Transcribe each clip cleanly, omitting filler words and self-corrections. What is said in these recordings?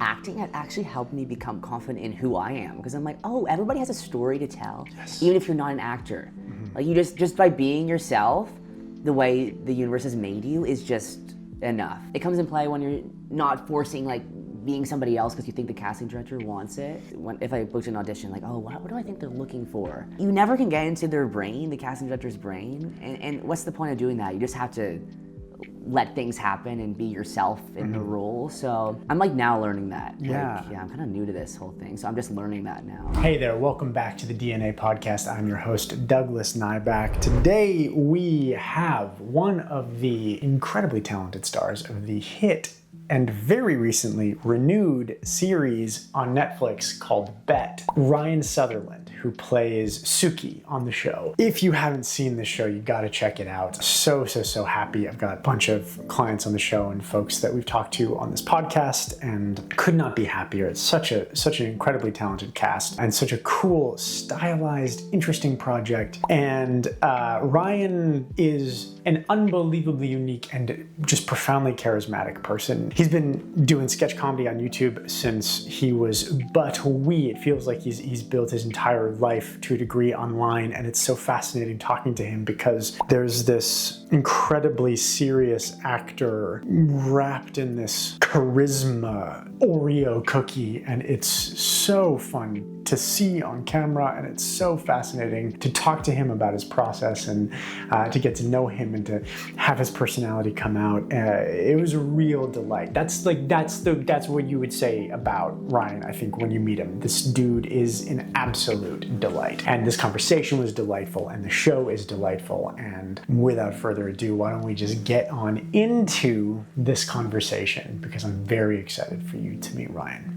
Acting has actually helped me become confident in who I am, because I'm like, oh, everybody has a story to tell, even if you're not an actor. Like, you just by being yourself, the way the universe has made you is just enough. It comes in play when you're not forcing like being somebody else because you think the casting director wants it. If I booked an audition, like, oh, what do I think they're looking for? You never can get into their brain, the casting director's brain, and what's the point of doing that? You just have to let things happen and be yourself in the role. So I'm like now learning that. Yeah. Like, I'm kind of new to this whole thing, so I'm just learning that now. Hey there, welcome back to the DNA Podcast. I'm your host, Douglas Nyback. Today we have one of the incredibly talented stars of the hit and very recently renewed series on Netflix called Bet, Ryan Sutherland, who plays Suki on the show. If you haven't seen the show, you gotta check it out. So happy. I've got a bunch of clients on the show and folks that we've talked to on this podcast and could not be happier. It's such an incredibly talented cast and such a cool, stylized, interesting project. And Ryan is an unbelievably unique and just profoundly charismatic person. He's been doing sketch comedy on YouTube since he was but wee. It feels like he's built his entire life to a degree online, and it's so fascinating talking to him because there's this incredibly serious actor wrapped in this charisma Oreo cookie, and it's so fun to see on camera, and it's so fascinating to talk to him about his process and to get to know him and to have his personality come out. It was a real delight. That's what you would say about Ryan, I think, when you meet him. This dude is an absolute delight. And this conversation was delightful, and the show is delightful. And without further ado, why don't we just get on into this conversation, because I'm very excited for you to meet Ryan.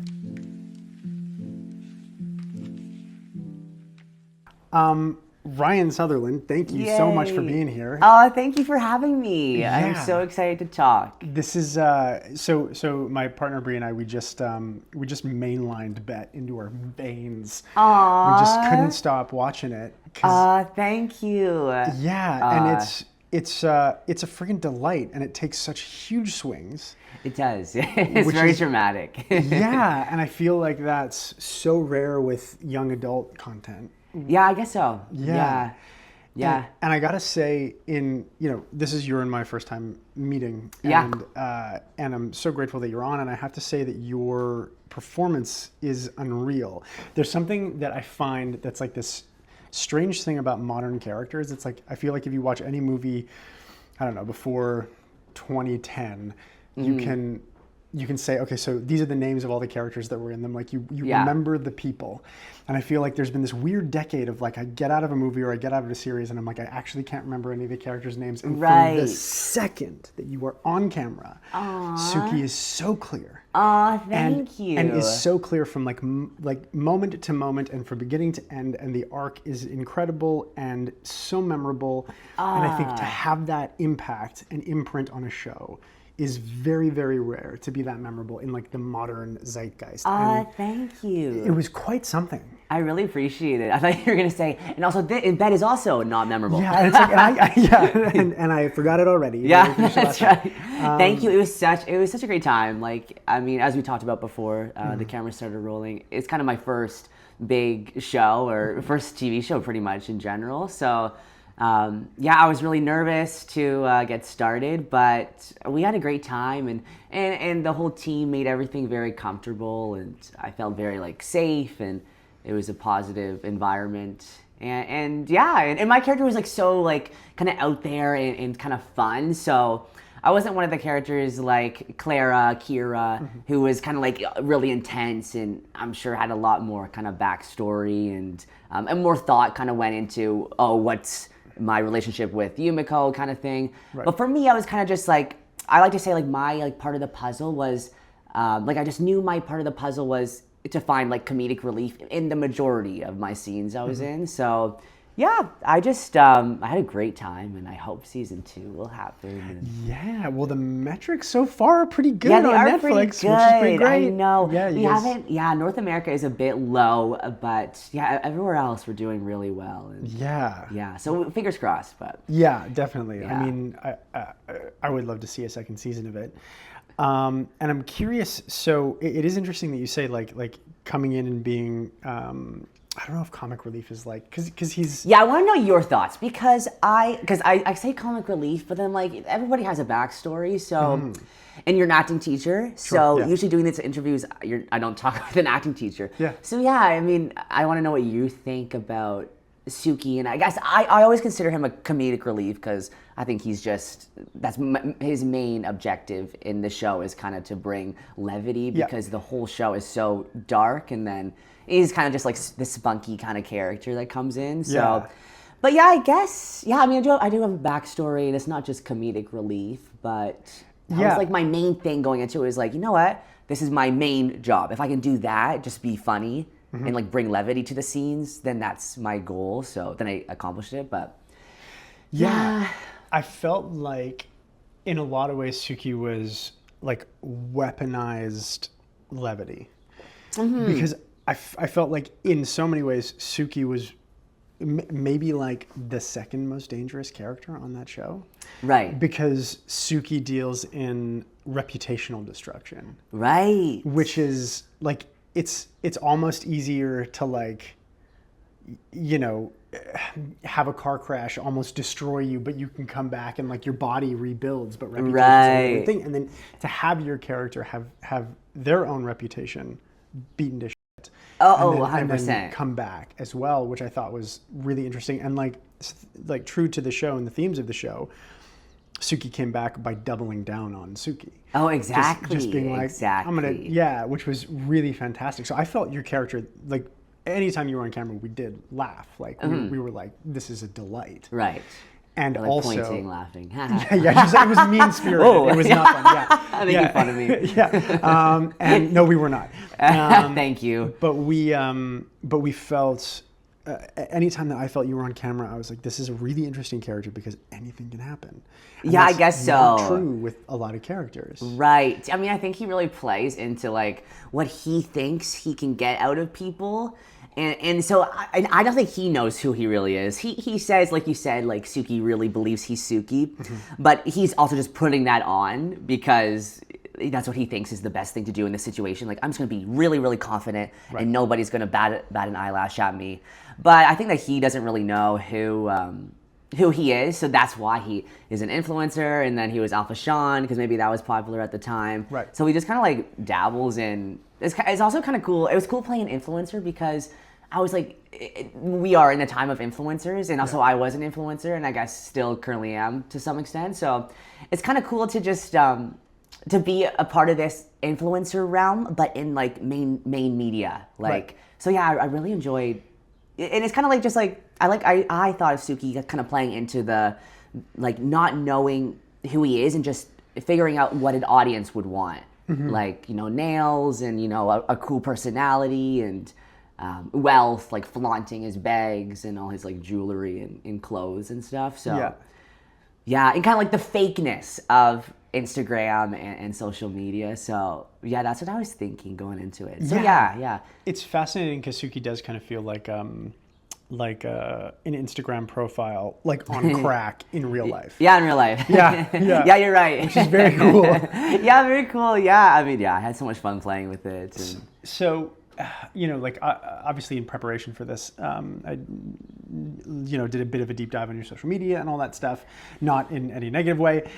Ryan Sutherland, thank you so much for being here. Oh, thank you for having me. Yeah. I'm so excited to talk. This is so my partner Bree and I, we just mainlined Bet into our veins. Aww. We just couldn't stop watching it. Thank you. Yeah, and it's a freaking delight, and it takes such huge swings. It does. It's very dramatic. Yeah, and I feel like that's so rare with young adult content. Yeah, I guess so. Yeah. Yeah. And I gotta say, this is your and my first time meeting. Yeah. And I'm so grateful that you're on, and I have to say that your performance is unreal. There's something that I find that's like this strange thing about modern characters. It's like, I feel like if you watch any movie, I don't know, before 2010, you can say, okay, so these are the names of all the characters that were in them. Like you remember the people. And I feel like there's been this weird decade of like, I get out of a movie or I get out of a series and I'm like, I actually can't remember any of the characters' names. And from the second that you are on camera, Suki is so clear. Thank you. And is so clear from like moment to moment and from beginning to end. And the arc is incredible and so memorable. And I think to have that impact and imprint on a show is very, very rare to be that memorable in like the modern zeitgeist. Thank you. It was quite something. I really appreciate it. I thought you were gonna say, and also Bet is also not memorable. Yeah, and it's like, and I forgot it already. Yeah, that's right. Thank you. It was such a great time. Like, I mean, as we talked about before, the camera started rolling. It's kind of my first big show or first TV show, pretty much in general. So. I was really nervous to get started, but we had a great time, and the whole team made everything very comfortable, and I felt very like safe, and it was a positive environment, and my character was like so like kind of out there and kind of fun, so I wasn't one of the characters like Kira, who was kind of like really intense, and I'm sure had a lot more kind of backstory and more thought kind of went into what's my relationship with Yumiko kind of thing. Right. But for me, I was kind of just like, I like to say like my like part of the puzzle was, I just knew my part of the puzzle was to find like comedic relief in the majority of my scenes I was in. So yeah, I just, I had a great time, and I hope season 2 will happen. Yeah, well, the metrics so far are pretty good on Netflix, which is pretty great. I know. Yeah, North America is a bit low, but yeah, everywhere else we're doing really well. And yeah, so fingers crossed. But yeah, definitely. Yeah. I mean, I would love to see a second season of it. And I'm curious. So it is interesting that you say like coming in and being. I don't know if comic relief is like because he's. Yeah, I want to know your thoughts because I say comic relief, but then like everybody has a backstory. So, and you're an acting teacher, so usually doing these interviews, I don't talk with an acting teacher. Yeah. So yeah, I mean, I want to know what you think about Suki, and I guess I always consider him a comedic relief because I think he's just his main objective in the show is kind of to bring levity because the whole show is so dark, and then he's kind of just like this spunky kind of character that comes in. So, but yeah, I guess I mean I do have a backstory, and it's not just comedic relief, but that was like my main thing going into it is like, you know what, this is my main job. If I can do that, just be funny. And like bring levity to the scenes, then that's my goal. So then I accomplished it. But yeah, I felt like in a lot of ways Suki was like weaponized levity because I felt like in so many ways Suki was maybe like the second most dangerous character on that show. Right. Because Suki deals in reputational destruction. Right. Which is like it's almost easier to like, you know, have a car crash almost destroy you, but you can come back and like your body rebuilds, but reputation is a different thing. And then to have your character have their own reputation beaten to shit. Oh, and 100%. And then come back as well, which I thought was really interesting. And like true to the show and the themes of the show, Suki came back by doubling down on Suki. Oh, exactly. Just being like, I'm gonna, which was really fantastic. So I felt your character, like, anytime you were on camera, we did laugh. Like, we were like, this is a delight. Right. And like also pointing, laughing. It was mean spirited. It was not fun. Yeah, making fun of me. And no, we were not. Thank you. But we felt. Anytime that I felt you were on camera, I was like, this is a really interesting character because anything can happen. And I guess so. Not true with a lot of characters. Right. I mean, I think he really plays into like what he thinks he can get out of people. And so I don't think he knows who he really is. He says, like you said, like Suki really believes he's Suki, but he's also just putting that on because that's what he thinks is the best thing to do in this situation. Like, I'm just going to be really, really confident and nobody's going to bat an eyelash at me. But I think that he doesn't really know who he is. So that's why he is an influencer. And then he was Alpha Sean because maybe that was popular at the time. Right. So he just kind of like dabbles in. It's also kind of cool. It was cool playing influencer because I was like, we are in the time of influencers, and also I was an influencer, and I guess still currently am to some extent. So it's kind of cool to just to be a part of this influencer realm, but in like main media. Like, so yeah, I really enjoyed, and it's kind of like just like I thought of Suki kind of playing into the like not knowing who he is and just figuring out what an audience would want, like, you know, nails and, you know, a cool personality and. Wealth, like flaunting his bags and all his like jewelry and clothes and stuff. So yeah, and kind of like the fakeness of Instagram and social media. So yeah, that's what I was thinking going into it. So yeah. It's fascinating because Suki does kind of feel like an Instagram profile, like on crack in real life. Yeah, in real life. Yeah, you're right. Which is very cool. Yeah, very cool. Yeah, I mean, I had so much fun playing with it. And... So, you know, like obviously in preparation for this, I, you know, did a bit of a deep dive on your social media and all that stuff, not in any negative way,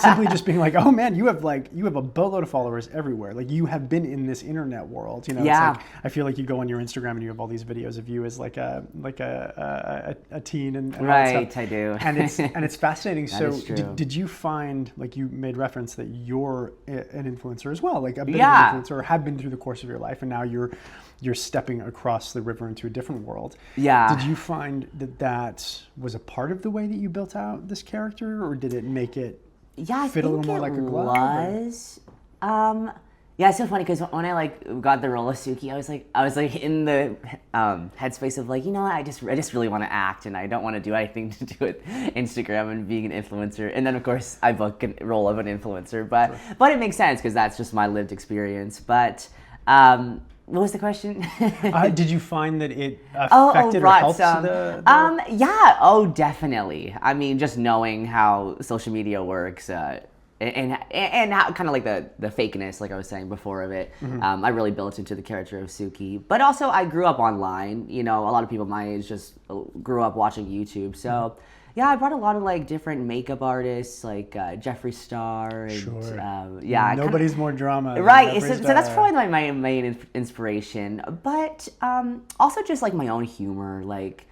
simply just being like, oh man, you have a boatload of followers everywhere. Like you have been in this internet world, you know. Yeah. It's like, I feel like you go on your Instagram and you have all these videos of you as like a teen and all that right, stuff. I do. And it's fascinating. That so is true. Did you find, like you made reference that you're an influencer as well, like a bit of an influencer, or have been through the course of your life, and now you're stepping across the river into a different world. Yeah. Did you find that was a part of the way that you built out this character, or did it make it fit a little more like a glove? Was. Yeah, it's so funny because when I like got the role of Suki, I was like in the headspace of like, you know what, I just really want to act and I don't want to do anything to do with Instagram and being an influencer. And then of course I book a role of an influencer, but it makes sense because that's just my lived experience. But what was the question? Did you find that it affected or helped the... Yeah, definitely. I mean, just knowing how social media works, and how kind of like the fakeness, like I was saying before of it. I really built into the character of Suki. But also I grew up online. You know, a lot of people my age just grew up watching YouTube. So yeah, I brought a lot of like different makeup artists, like Jeffree Star. And, Nobody's more drama. Right. So that's probably my main inspiration. But also just like my own humor, like.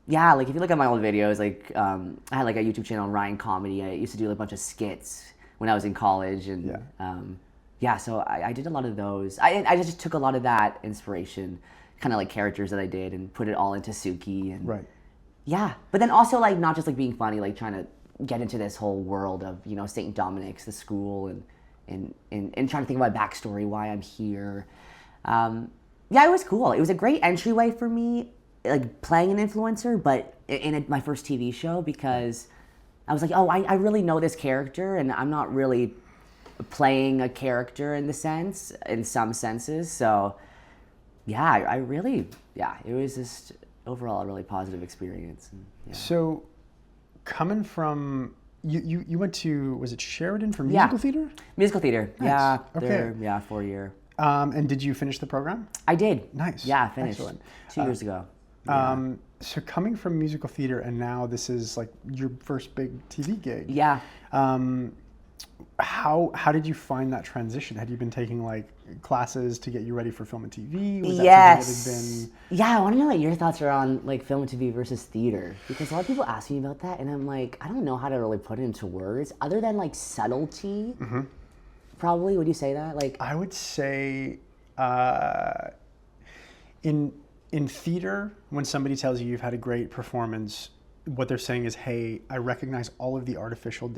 Yeah, like if you look at my old videos, like I had like a YouTube channel, Ryan Comedy. I used to do a bunch of skits when I was in college, and so I did a lot of those. I just took a lot of that inspiration, kind of like characters that I did, and put it all into Suki. And right. Yeah, but then also like not just like being funny, like trying to get into this whole world of St. Dominic's, the school, and trying to think about my backstory, why I'm here. It was cool. It was a great entryway for me, like playing an influencer, but in my first TV show, because I was like, oh, I really know this character, and I'm not really playing a character in some senses. So yeah, it was just overall a really positive experience. And, yeah. So coming from, you went to, was it Sheridan for musical theater? Musical theater. Nice. Yeah. Okay. 4 year. And did you finish the program? I did. Nice. Yeah, I finished. Excellent. 2 years ago. Yeah. So coming from musical theater, and now this is like your first big TV gig. Yeah. How did you find that transition? Had you been taking like classes to get you ready for film and TV? Was that Yes. something that had been... Yeah, I want to know what your thoughts are on like film and TV versus theater, because a lot of people ask me about that, and I'm like, I don't know how to really put it into words other than like subtlety. Probably. Would you say that? Like, I would say in theater, when somebody tells you you've had a great performance, what they're saying is, hey, I recognize all of the artificial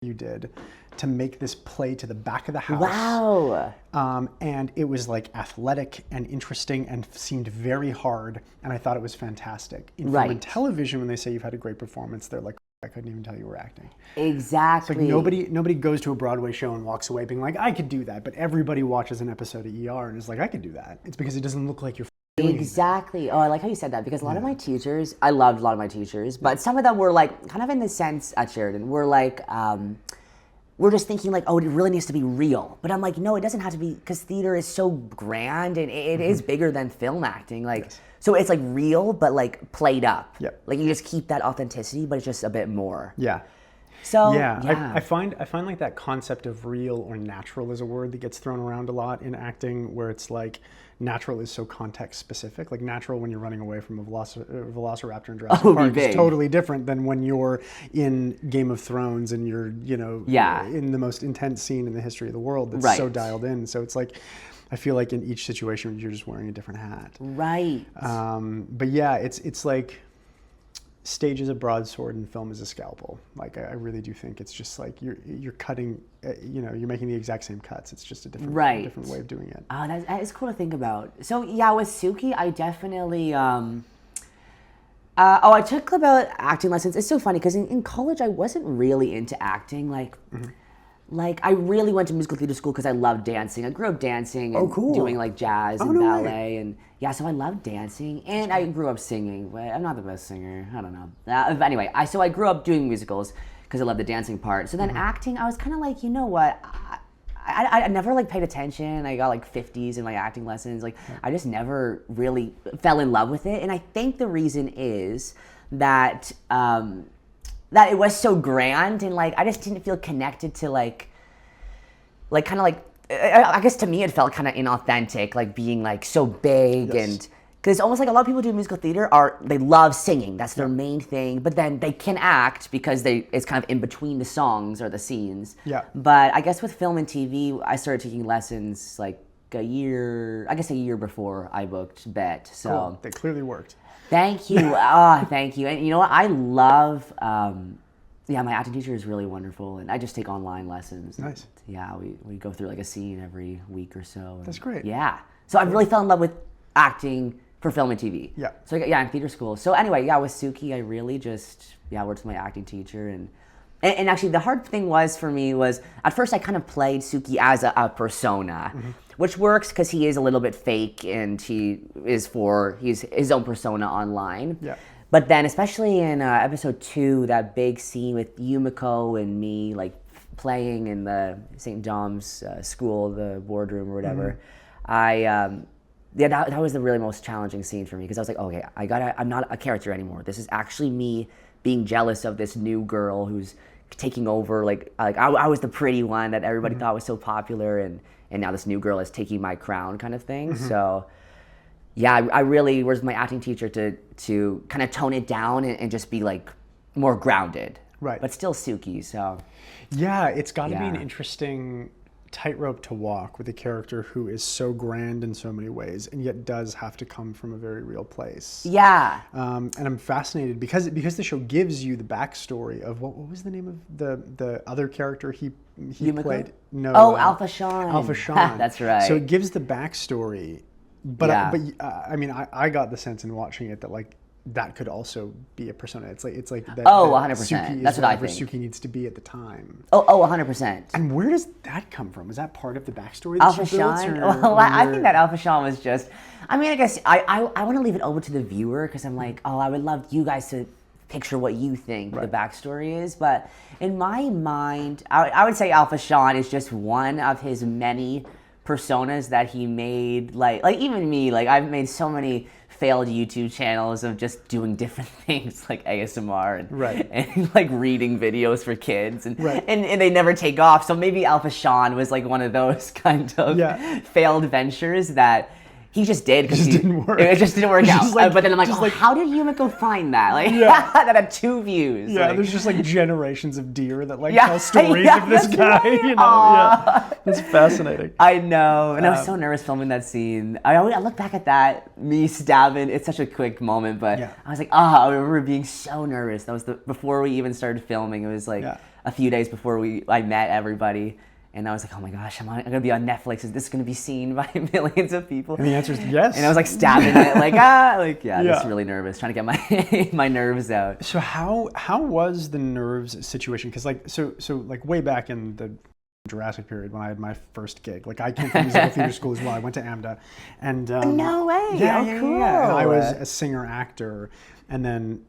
you did to make this play to the back of the house. wow. And it was like athletic and interesting and seemed very hard, and I thought it was fantastic. In film and television, when they say you've had a great performance, they're like, I couldn't even tell you were acting. Exactly. It's like nobody goes to a Broadway show and walks away being like, I could do that, but everybody watches an episode of ER and is like, I could do that. It's because it doesn't look like you're doing Exactly. Oh, I like how you said that, because a lot of my teachers, I loved a lot of my teachers, but some of them were like, kind of in the sense at Sheridan, we're like, we're just thinking like, oh, it really needs to be real. But I'm like, no, it doesn't have to be, because theater is so grand and it is bigger than film acting. Like, so it's like real, but like played up. Yep. Like you just keep that authenticity, but it's just a bit more. Yeah. So I find like that concept of real or natural is a word that gets thrown around a lot in acting, where it's like natural is so context specific. Like natural when you're running away from a velociraptor in Jurassic Park is totally different than when you're in Game of Thrones and you're in the most intense scene in the history of the world that's so dialed in. So it's like, I feel like in each situation you're just wearing a different hat. Right. But yeah, it's like stage is a broadsword and film is a scalpel. Like I really do think it's just like you're cutting, you're making the exact same cuts. It's just a different way of doing it. Oh, that is cool to think about. So yeah, with Suki, I definitely. I took about acting lessons. It's so funny because in college I wasn't really into acting. Like I really went to musical theater school because I loved dancing. I grew up dancing and doing like jazz and ballet and so I loved dancing, and I grew up singing, but I'm not the best singer. I don't know. But anyway, so I grew up doing musicals because I loved the dancing part. So then acting, I was kind of like, you know what? I never like paid attention. I got like 50s in my acting lessons. Like I just never really fell in love with it, and I think the reason is that that it was so grand, and like I just didn't feel connected to like kind of like, I guess to me it felt kind of inauthentic, like being like so big and because it's almost like a lot of people do musical theater they love singing, that's their main thing, but then they can act because it's kind of in between the songs or the scenes. Yeah. But I guess with film and TV, I started taking lessons like a year before I booked Bet. So cool. They clearly worked. Thank you. Thank you. And you know what? I love, my acting teacher is really wonderful, and I just take online lessons. Nice. Yeah, we go through like a scene every week or so. And, that's great. Yeah. So I really fell in love with acting for film and TV. Yeah. So in theater school. So anyway, with Suki, I really just worked with my acting teacher, and actually the hard thing for me was at first I kind of played Suki as a persona, which works because he is a little bit fake and he's his own persona online. Yeah. But then especially in episode 2, that big scene with Yumiko and me like playing in the St. Dom's school, the boardroom or whatever, I that was the really most challenging scene for me because I was like, okay, I'm not a character anymore. This is actually me being jealous of this new girl who's taking over. Like I was the pretty one that everybody thought was so popular, and now this new girl is taking my crown, kind of thing. So. Yeah, I really was my acting teacher to kind of tone it down and just be like more grounded, right? But still Suki. So yeah, it's got to be an interesting tightrope to walk with a character who is so grand in so many ways, and yet does have to come from a very real place. Yeah. And I'm fascinated because the show gives you the backstory of what was the name of the other character he played? No. Oh, Alpha Sean. Alpha Sean. That's right. So it gives the backstory. But I mean, I got the sense in watching it that like that could also be a persona. It's like that. 100%. Suki That's is what I wherever think. Suki needs to be at the time. Oh, 100%. And where does that come from? Is that part of the backstory? Alpha Sean. Well, I think that Alpha Sean was just. I mean, I guess I want to leave it open to the viewer because I'm like, oh, I would love you guys to picture what you think the backstory is. But in my mind, I would say Alpha Sean is just one of his many personas that he made. Like even me, like I've made so many failed YouTube channels of just doing different things like ASMR and like reading videos for kids and they never take off. So maybe Alpha Sean was like one of those kind of failed ventures that he just did because it didn't work. It just didn't work out. Like, but then I'm like, how did you go find that? Like that had 2 views. Yeah, like, there's just like generations of deer that like tell stories of this guy. Right. You know, it's fascinating. I know, and I was so nervous filming that scene. I look back at that, me stabbing. It's such a quick moment, but I was like, I remember being so nervous. That was before we even started filming. It was like a few days before I met everybody. And I was like, oh my gosh, I'm going to be on Netflix. Is this going to be seen by millions of people? And the answer is yes. And I was like stabbing it, just really nervous, trying to get my nerves out. So how was the nerves situation? Because like way back in the Jurassic period when I had my first gig, like I came from musical theater school as well. I went to AMDA, and no way, cool. Yeah. And I was a singer actor, and then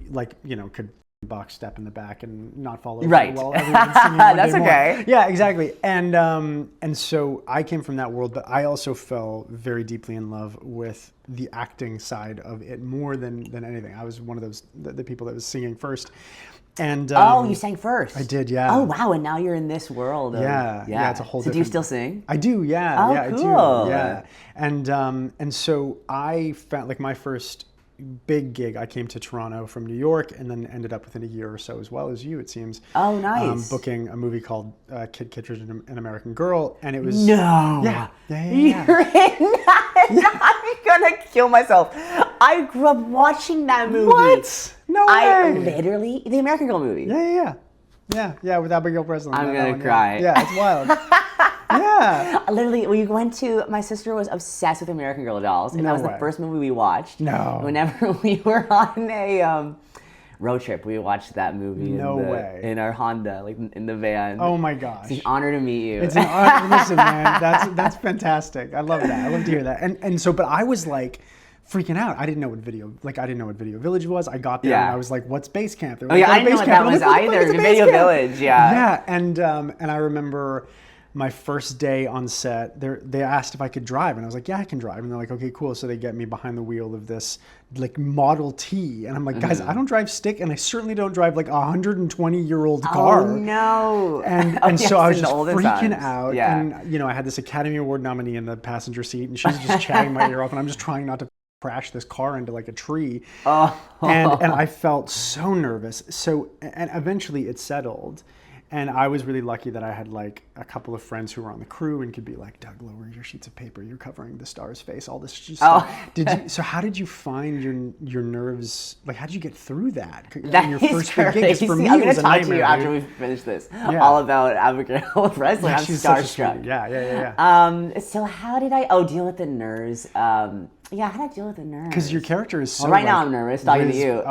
could box step in the back and not follow while everyone's singing. That's okay. Yeah, exactly. And so I came from that world, but I also fell very deeply in love with the acting side of it more than anything. I was one of those the people that was singing first. And you sang first. I did, yeah. Oh wow, and now you're in this world. Yeah, it's a whole. So do you still sing? I do, yeah. Oh, yeah, cool. I do, yeah. And so I found like my first big gig. I came to Toronto from New York, and then ended up within a year or so, as well as you, it seems. Oh, nice. Booking a movie called Kid Kittredge and An American Girl, and it was no. Yeah. You're in that. I'm gonna kill myself. I grew up watching that movie. What? No way. Literally the American Girl movie. Yeah, with Abigail Breslin. I'm gonna cry. Yeah, it's wild. Yeah. Literally, my sister was obsessed with American Girl dolls, and that was the first movie we watched. No. Whenever we were on a road trip, we watched that movie. In our Honda, like in the van. Oh my gosh. It's an honor to meet you. It's an honor. Listen, man, that's fantastic. I love that. I love to hear that. And so, but I was like freaking out. I didn't know what Video Village was. I got there and I was like, "What's Base Camp?" Like, I didn't know what that was either. Video Village, Yeah, and I remember my first day on set, they asked if I could drive, and I was like, yeah, I can drive. And they're like, okay, cool. So they get me behind the wheel of this like Model T, and I'm like, guys, I don't drive stick, and I certainly don't drive like a 120-year-old car. Oh no! And so I was just freaking times. out, and I had this Academy Award nominee in the passenger seat, and she's just chatting my ear off, and I'm just trying not to crash this car into like a tree. And I felt so nervous. So, and eventually it settled. And I was really lucky that I had like a couple of friends who were on the crew and could be like, Doug, lower your sheets of paper. You're covering the star's face. All this stuff. So how did you find your nerves? Like, how did you get through that? That your is first crazy. big gig for me I'm going was to a talk nightmare. to you after we finish this. All about Abigail Breslin. I'm starstruck. Yeah. So how did I deal with the nerves? How did I deal with the nerves? Because your character is so right now I'm nervous talking to you.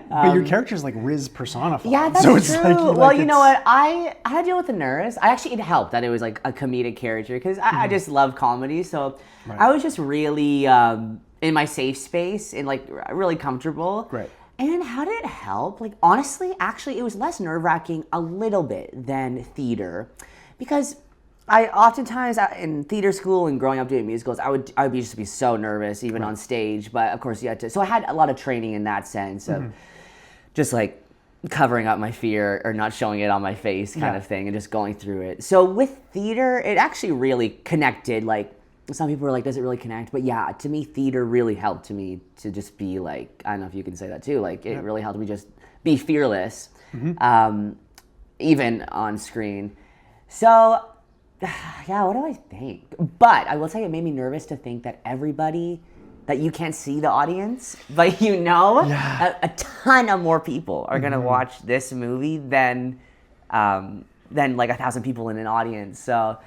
But your character is like Riz personified. Yeah, that's so it's true. Like, you know what? I had to deal with the nerves. It helped that it was like a comedic character because I just love comedy. So I was just really in my safe space and like really comfortable. Right. And how did it help? Like, honestly, actually, it was less nerve-wracking a little bit than theater, because I oftentimes in theater school and growing up doing musicals, I would just be so nervous even on stage. But of course, you had to. So I had a lot of training in that sense of just like covering up my fear or not showing it on my face kind of thing, and just going through it. So with theater, it actually really connected. Like, some people were like, does it really connect? But yeah, to me, theater really helped me to just be like, I don't know if you can say that too. Like, it really helped me just be fearless, even on screen. So, yeah, what do I think? But I will say it made me nervous to think that everybody, that you can't see the audience, but a ton of more people are going to watch this movie than like 1,000 people in an audience. So,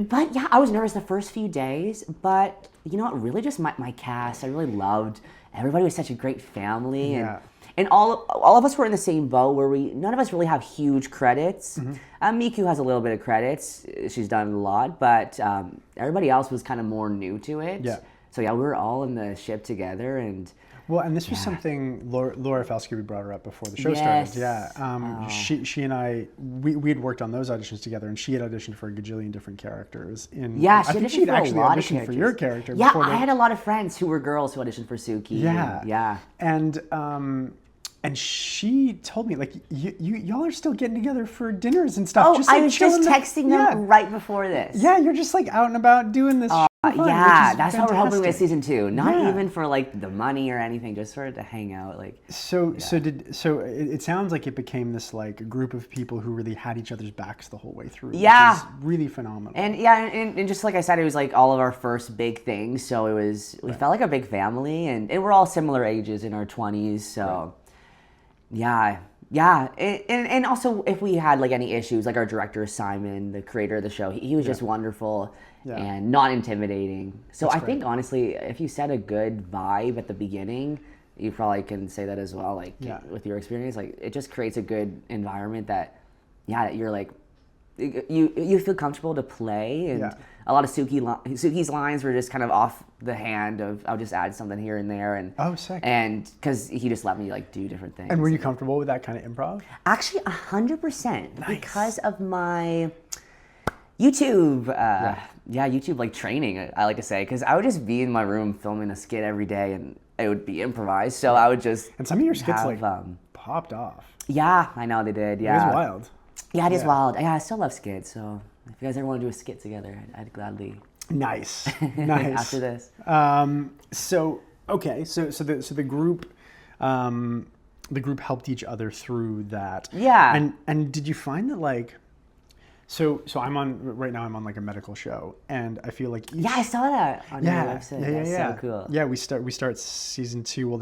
But yeah, I was nervous the first few days, but you know what, really just my cast, I really loved, everybody was such a great family, and all of us were in the same boat where none of us really have huge credits. Miku has a little bit of credits, she's done a lot, but everybody else was kind of more new to it. So yeah, we were all in the ship together, and this was something Laura Falsky, we brought her up before the show started. She and I, we had worked on those auditions together, and she had auditioned for a gajillion different characters. I think she'd actually auditioned for your character. Yeah, I had a lot of friends who were girls who auditioned for Suki. And she told me, like, y'all are still getting together for dinners and stuff. Oh, I was just texting them right before this. Yeah, you're just like out and about doing this. That's how we're hoping with season 2. Not even for like the money or anything, just sort of to hang out. Like, so it sounds like it became this like group of people who really had each other's backs the whole way through. Which is really phenomenal. And and just like I said, it was like all of our first big things. So we felt like a big family, and we're all similar ages in our 20s. So. Yeah, and also if we had like any issues, like our director Simon, the creator of the show, he was just wonderful and not intimidating. So I think honestly, if you set a good vibe at the beginning, you probably can say that as well. Like with your experience, like it just creates a good environment that you're like you feel comfortable to play, and a lot of Suki's lines were just kind of off the hand of I'll just add something here and there, and sick. And because he just let me like do different things. And were you comfortable with that kind of improv? Actually, 100%, because of my YouTube, YouTube like training. I like to say, because I would just be in my room filming a skit every day, and it would be improvised. So I would just and some of your skits popped off. Yeah, I know they did. Yeah, it was wild. Yeah, it is wild. Yeah, I still love skits. So if you guys ever want to do a skit together, I'd gladly. Nice. After this. So the group helped each other through that. Yeah. And did you find that like, so I'm on like a medical show, and I feel like I saw that on your website. That's so cool. Yeah, we start season 2. Well,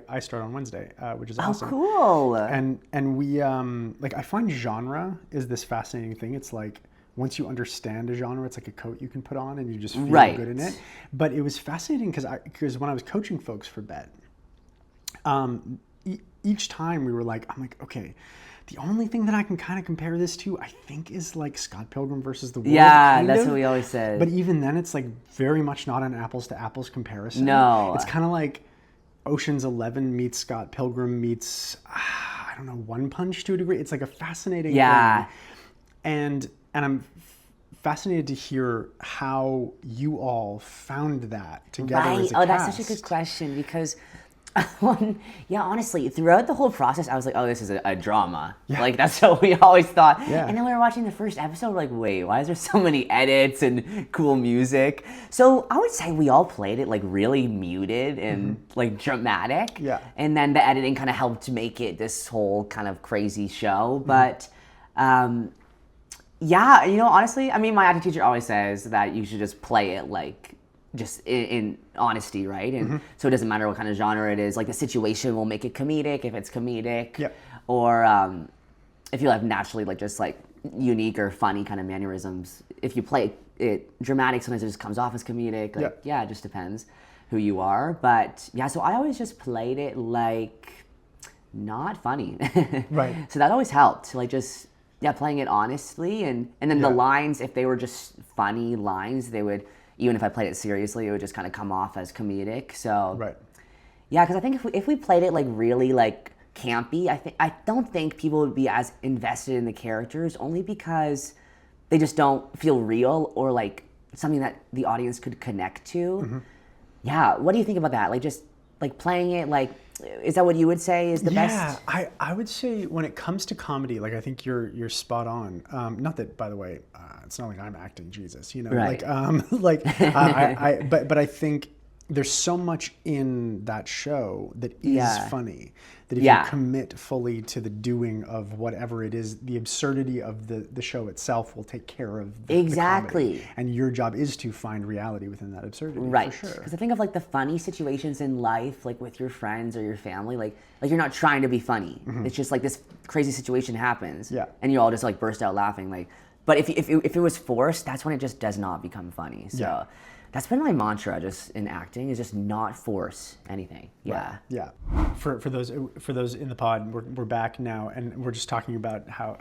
I start on Wednesday, which is awesome. Oh, cool. And we like, I find genre is this fascinating thing. It's like, once you understand a genre, it's like a coat you can put on, and you just feel good in it. But it was fascinating because when I was coaching folks for Bet, each time we were like, I'm like, okay, the only thing that I can kind of compare this to, I think, is like Scott Pilgrim versus the World. Yeah, that's what we always said. But even then, it's like very much not an apples to apples comparison. No. It's kind of like Ocean's 11 meets Scott Pilgrim meets, I don't know, One Punch to a degree. It's like a fascinating thing. And I'm fascinated to hear how you all found that together as a cast. That's such a good question, because honestly, throughout the whole process, I was like, oh, this is a drama. Like, that's what we always thought. And then we were watching the first episode, we're like, wait, why is there so many edits and cool music? So I would say we all played it like really muted and like dramatic. And then the editing kind of helped to make it this whole kind of crazy show. But honestly, I mean, my acting teacher always says that you should just play it like just in honesty, right? And so it doesn't matter what kind of genre it is. Like, the situation will make it comedic if it's comedic, or if you have naturally like just like unique or funny kind of mannerisms. If you play it dramatic, sometimes it just comes off as comedic. Like, it just depends who you are. But so I always just played it like not funny, right? So that always helped, like just playing it honestly, and then the lines, if they were just funny lines, they would. Even if I played it seriously, it would just kind of come off as comedic. So, Yeah, because I think if we played it like really like campy, I don't think people would be as invested in the characters, only because they just don't feel real or like something that the audience could connect to. Yeah, what do you think about that? Like just like playing it like, is that what you would say is the best? Yeah, I would say when it comes to comedy, like I think you're spot on. Not that, by the way, it's not like I'm acting Jesus, you know, Right. but I think there's so much in that show that is Yeah. funny that if Yeah. you commit fully to the doing of whatever it is, the absurdity of the show itself will take care of the Exactly. comedy. And your job is to find reality within that absurdity. Right. For sure. Because I think of like the funny situations in life, like with your friends or your family, like you're not trying to be funny. It's just like this crazy situation happens, Yeah. and you all just like burst out laughing. Like, but if it was forced, that's when it just does not become funny. So Yeah. that's been my mantra, just in acting, is just not force anything. Yeah. Yeah. For those in the pod, we're back now, and we're just talking about how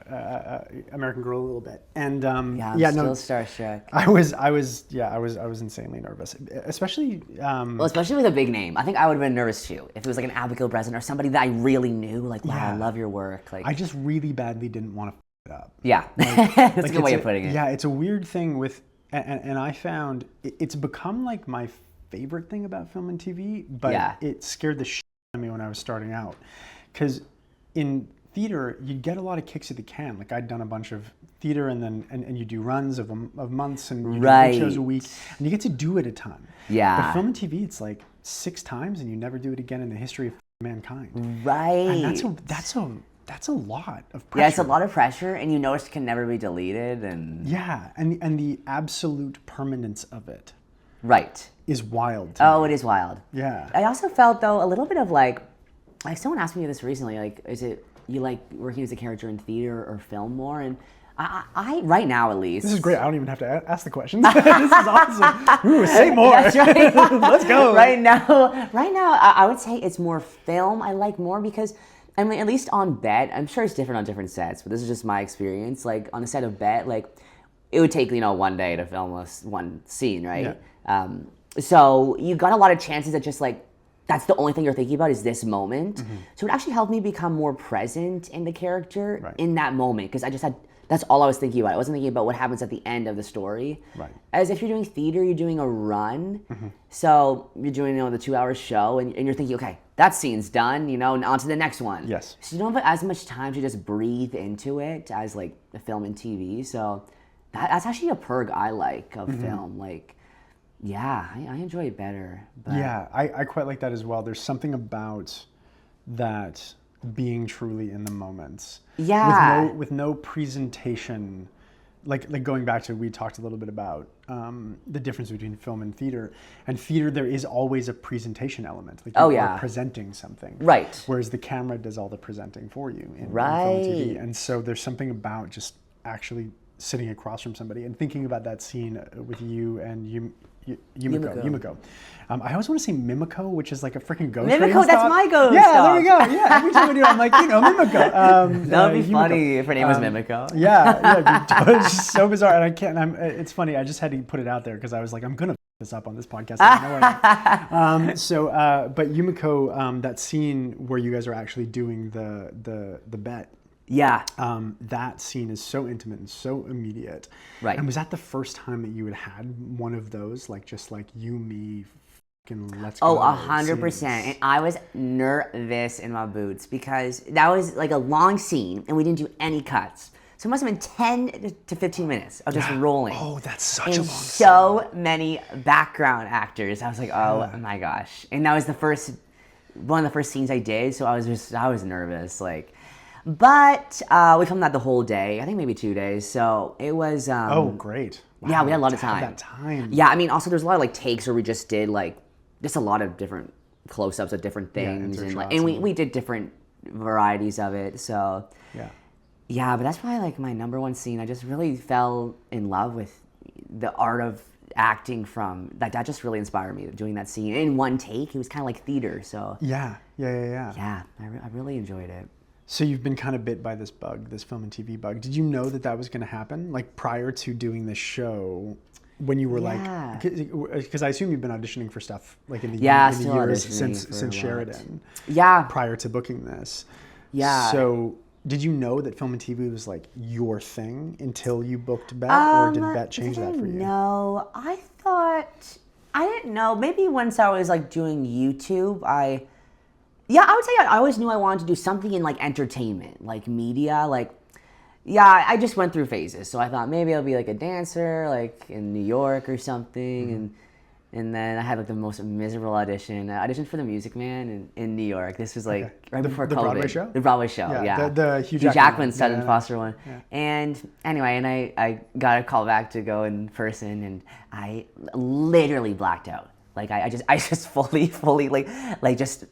American Girl a little bit, and Yeah. I'm still starstruck. I was insanely nervous, especially. Well, especially with a big name. I think I would have been nervous too if it was like an Abigail Breslin or somebody that I really knew. Like, wow, I love your work. Like, I just really badly didn't want to f it up. yeah, that's a good way of putting it. Yeah, it's a weird thing with, and I found it's become like my favorite thing about film and TV, but it scared the shit out of me when I was starting out, because in theater you get a lot of kicks at the can. Like I'd done a bunch of theater, and then and you do runs of months, and you do 8 shows a week, and you get to do it a ton. Yeah. But film and TV, it's like 6 times, and you never do it again in the history of mankind. Right. And that's a lot of pressure. Yeah, it's a lot of pressure, and you know it can never be deleted, and and the absolute permanence of it right is wild to me. Oh, it is wild. Yeah. I also felt though a little bit of like someone asked me this recently, like, is it you like working as a character in theater or film more? And I right now at least. This is great. I don't even have to ask the questions. This is awesome. Ooh, say more. That's right. Let's go. Right now, I would say it's more film. I like more because, I mean, at least on Bet, I'm sure it's different on different sets, but this is just my experience. Like on the set of Bet, like it would take 1 day to film one scene, right? Yeah. So you got a lot of chances that just like that's the only thing you're thinking about is this moment. So it actually helped me become more present in the character in that moment, because I just had. That's all I was thinking about. I wasn't thinking about what happens at the end of the story. Right. As if you're doing theater, you're doing a run. So you're doing the 2-hour show, and you're thinking, okay, that scene's done, and on to the next one. Yes. So you don't have as much time to just breathe into it as like the film and TV. So that's actually a perk I like of film. Like, yeah, I enjoy it better. But Yeah, I quite like that as well. There's something about that being truly in the moments. Yeah. With no presentation. Like going back to, we talked a little bit about the difference between film and theater. And theater, there is always a presentation element. Like you are presenting something. Right. Whereas the camera does all the presenting for you in film Right. and TV. And so there's something about just actually sitting across from somebody and thinking about that scene with you and Yumiko. I always want to say Mimiko, which is like a freaking ghost. Mimiko, that's my ghost. Yeah, there we go. Yeah, every time I do it, I'm like, Mimiko. That would be Yumiko. funny if her name was Mimiko. Yeah, it's just so bizarre, and I can't. It's funny. I just had to put it out there because I was like, I'm gonna f this up on this podcast. But Yumiko, that scene where you guys are actually doing the bet. Yeah. That scene is so intimate and so immediate. Right. And was that the first time that you had one of those, like just like you, me, fucking let's go? Oh, 100%. And I was nervous in my boots because that was like a long scene and we didn't do any cuts. So it must have been 10 to 15 minutes of just rolling. Oh, that's such a long scene. So many background actors. I was like, oh my gosh. And that was one of the first scenes I did. So I was nervous. Like, but we filmed that the whole day. I think maybe 2 days. So it was. Oh, great. Wow, yeah, we had a lot of to have time. that time. Yeah, I mean, also there's a lot of like takes where we just did like just a lot of different close-ups of different things, and we did different varieties of it. So yeah, but that's probably like my number one scene. I just really fell in love with the art of acting from that just really inspired me doing that scene in one take. It was kind of like theater. So yeah, I really enjoyed it. So you've been kind of bit by this bug, this film and TV bug. Did you know that was going to happen? Like prior to doing this show, when you were Yeah. because I assume you've been auditioning for stuff like in the still years auditioning since for a Sheridan. Yeah. Prior to booking this. Yeah. So did you know that film and TV was like your thing until you booked Bet, or did Bet change that for you? No, I didn't know. Maybe once I was like doing YouTube, I would say I always knew I wanted to do something in like entertainment, like media, like. Yeah, I just went through phases. So I thought maybe I'll be like a dancer, like in New York or something, and then I had like the most miserable audition. I auditioned for The Music Man in New York. This was like right before the COVID. Broadway show? The Broadway show, yeah. The Hugh Jackman, one. Sutherland Foster one. Yeah. And anyway, and I got a call back to go in person, and I literally blacked out. Like I just fully like just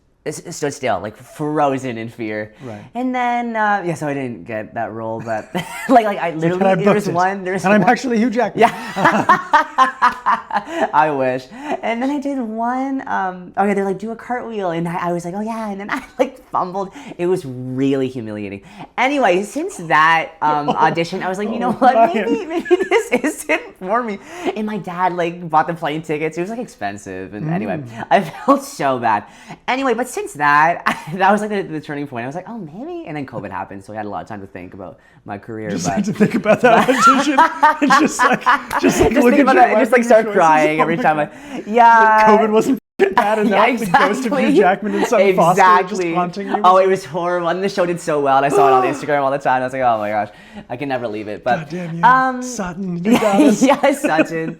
stood still, like frozen in fear. Right. And then so I didn't get that role, but like I literally and I'm actually Hugh Jackman. Yeah. I wish. And then I did one. Okay, they're like, do a cartwheel, and I was like, oh yeah, and then I like fumbled. It was really humiliating. Anyway, since that audition, I was like, you know what? Maybe this isn't for me. And my dad like bought the plane tickets. It was like expensive, and anyway, I felt so bad. Anyway, but since that, that was like the turning point. I was like, oh maybe, and then COVID happened, so I had a lot of time to think about my career. Just like to think about that audition, and just look think about at it, just like start crying every time COVID wasn't bad enough. Yeah, exactly. The ghost of Hugh Jackman and Sutton Foster just haunting you. Oh, it was horrible. And the show did so well, and I saw it on Instagram all the time. I was like, oh my gosh, I can never leave it. But God damn you, Sutton, you got us. Yeah, Sutton.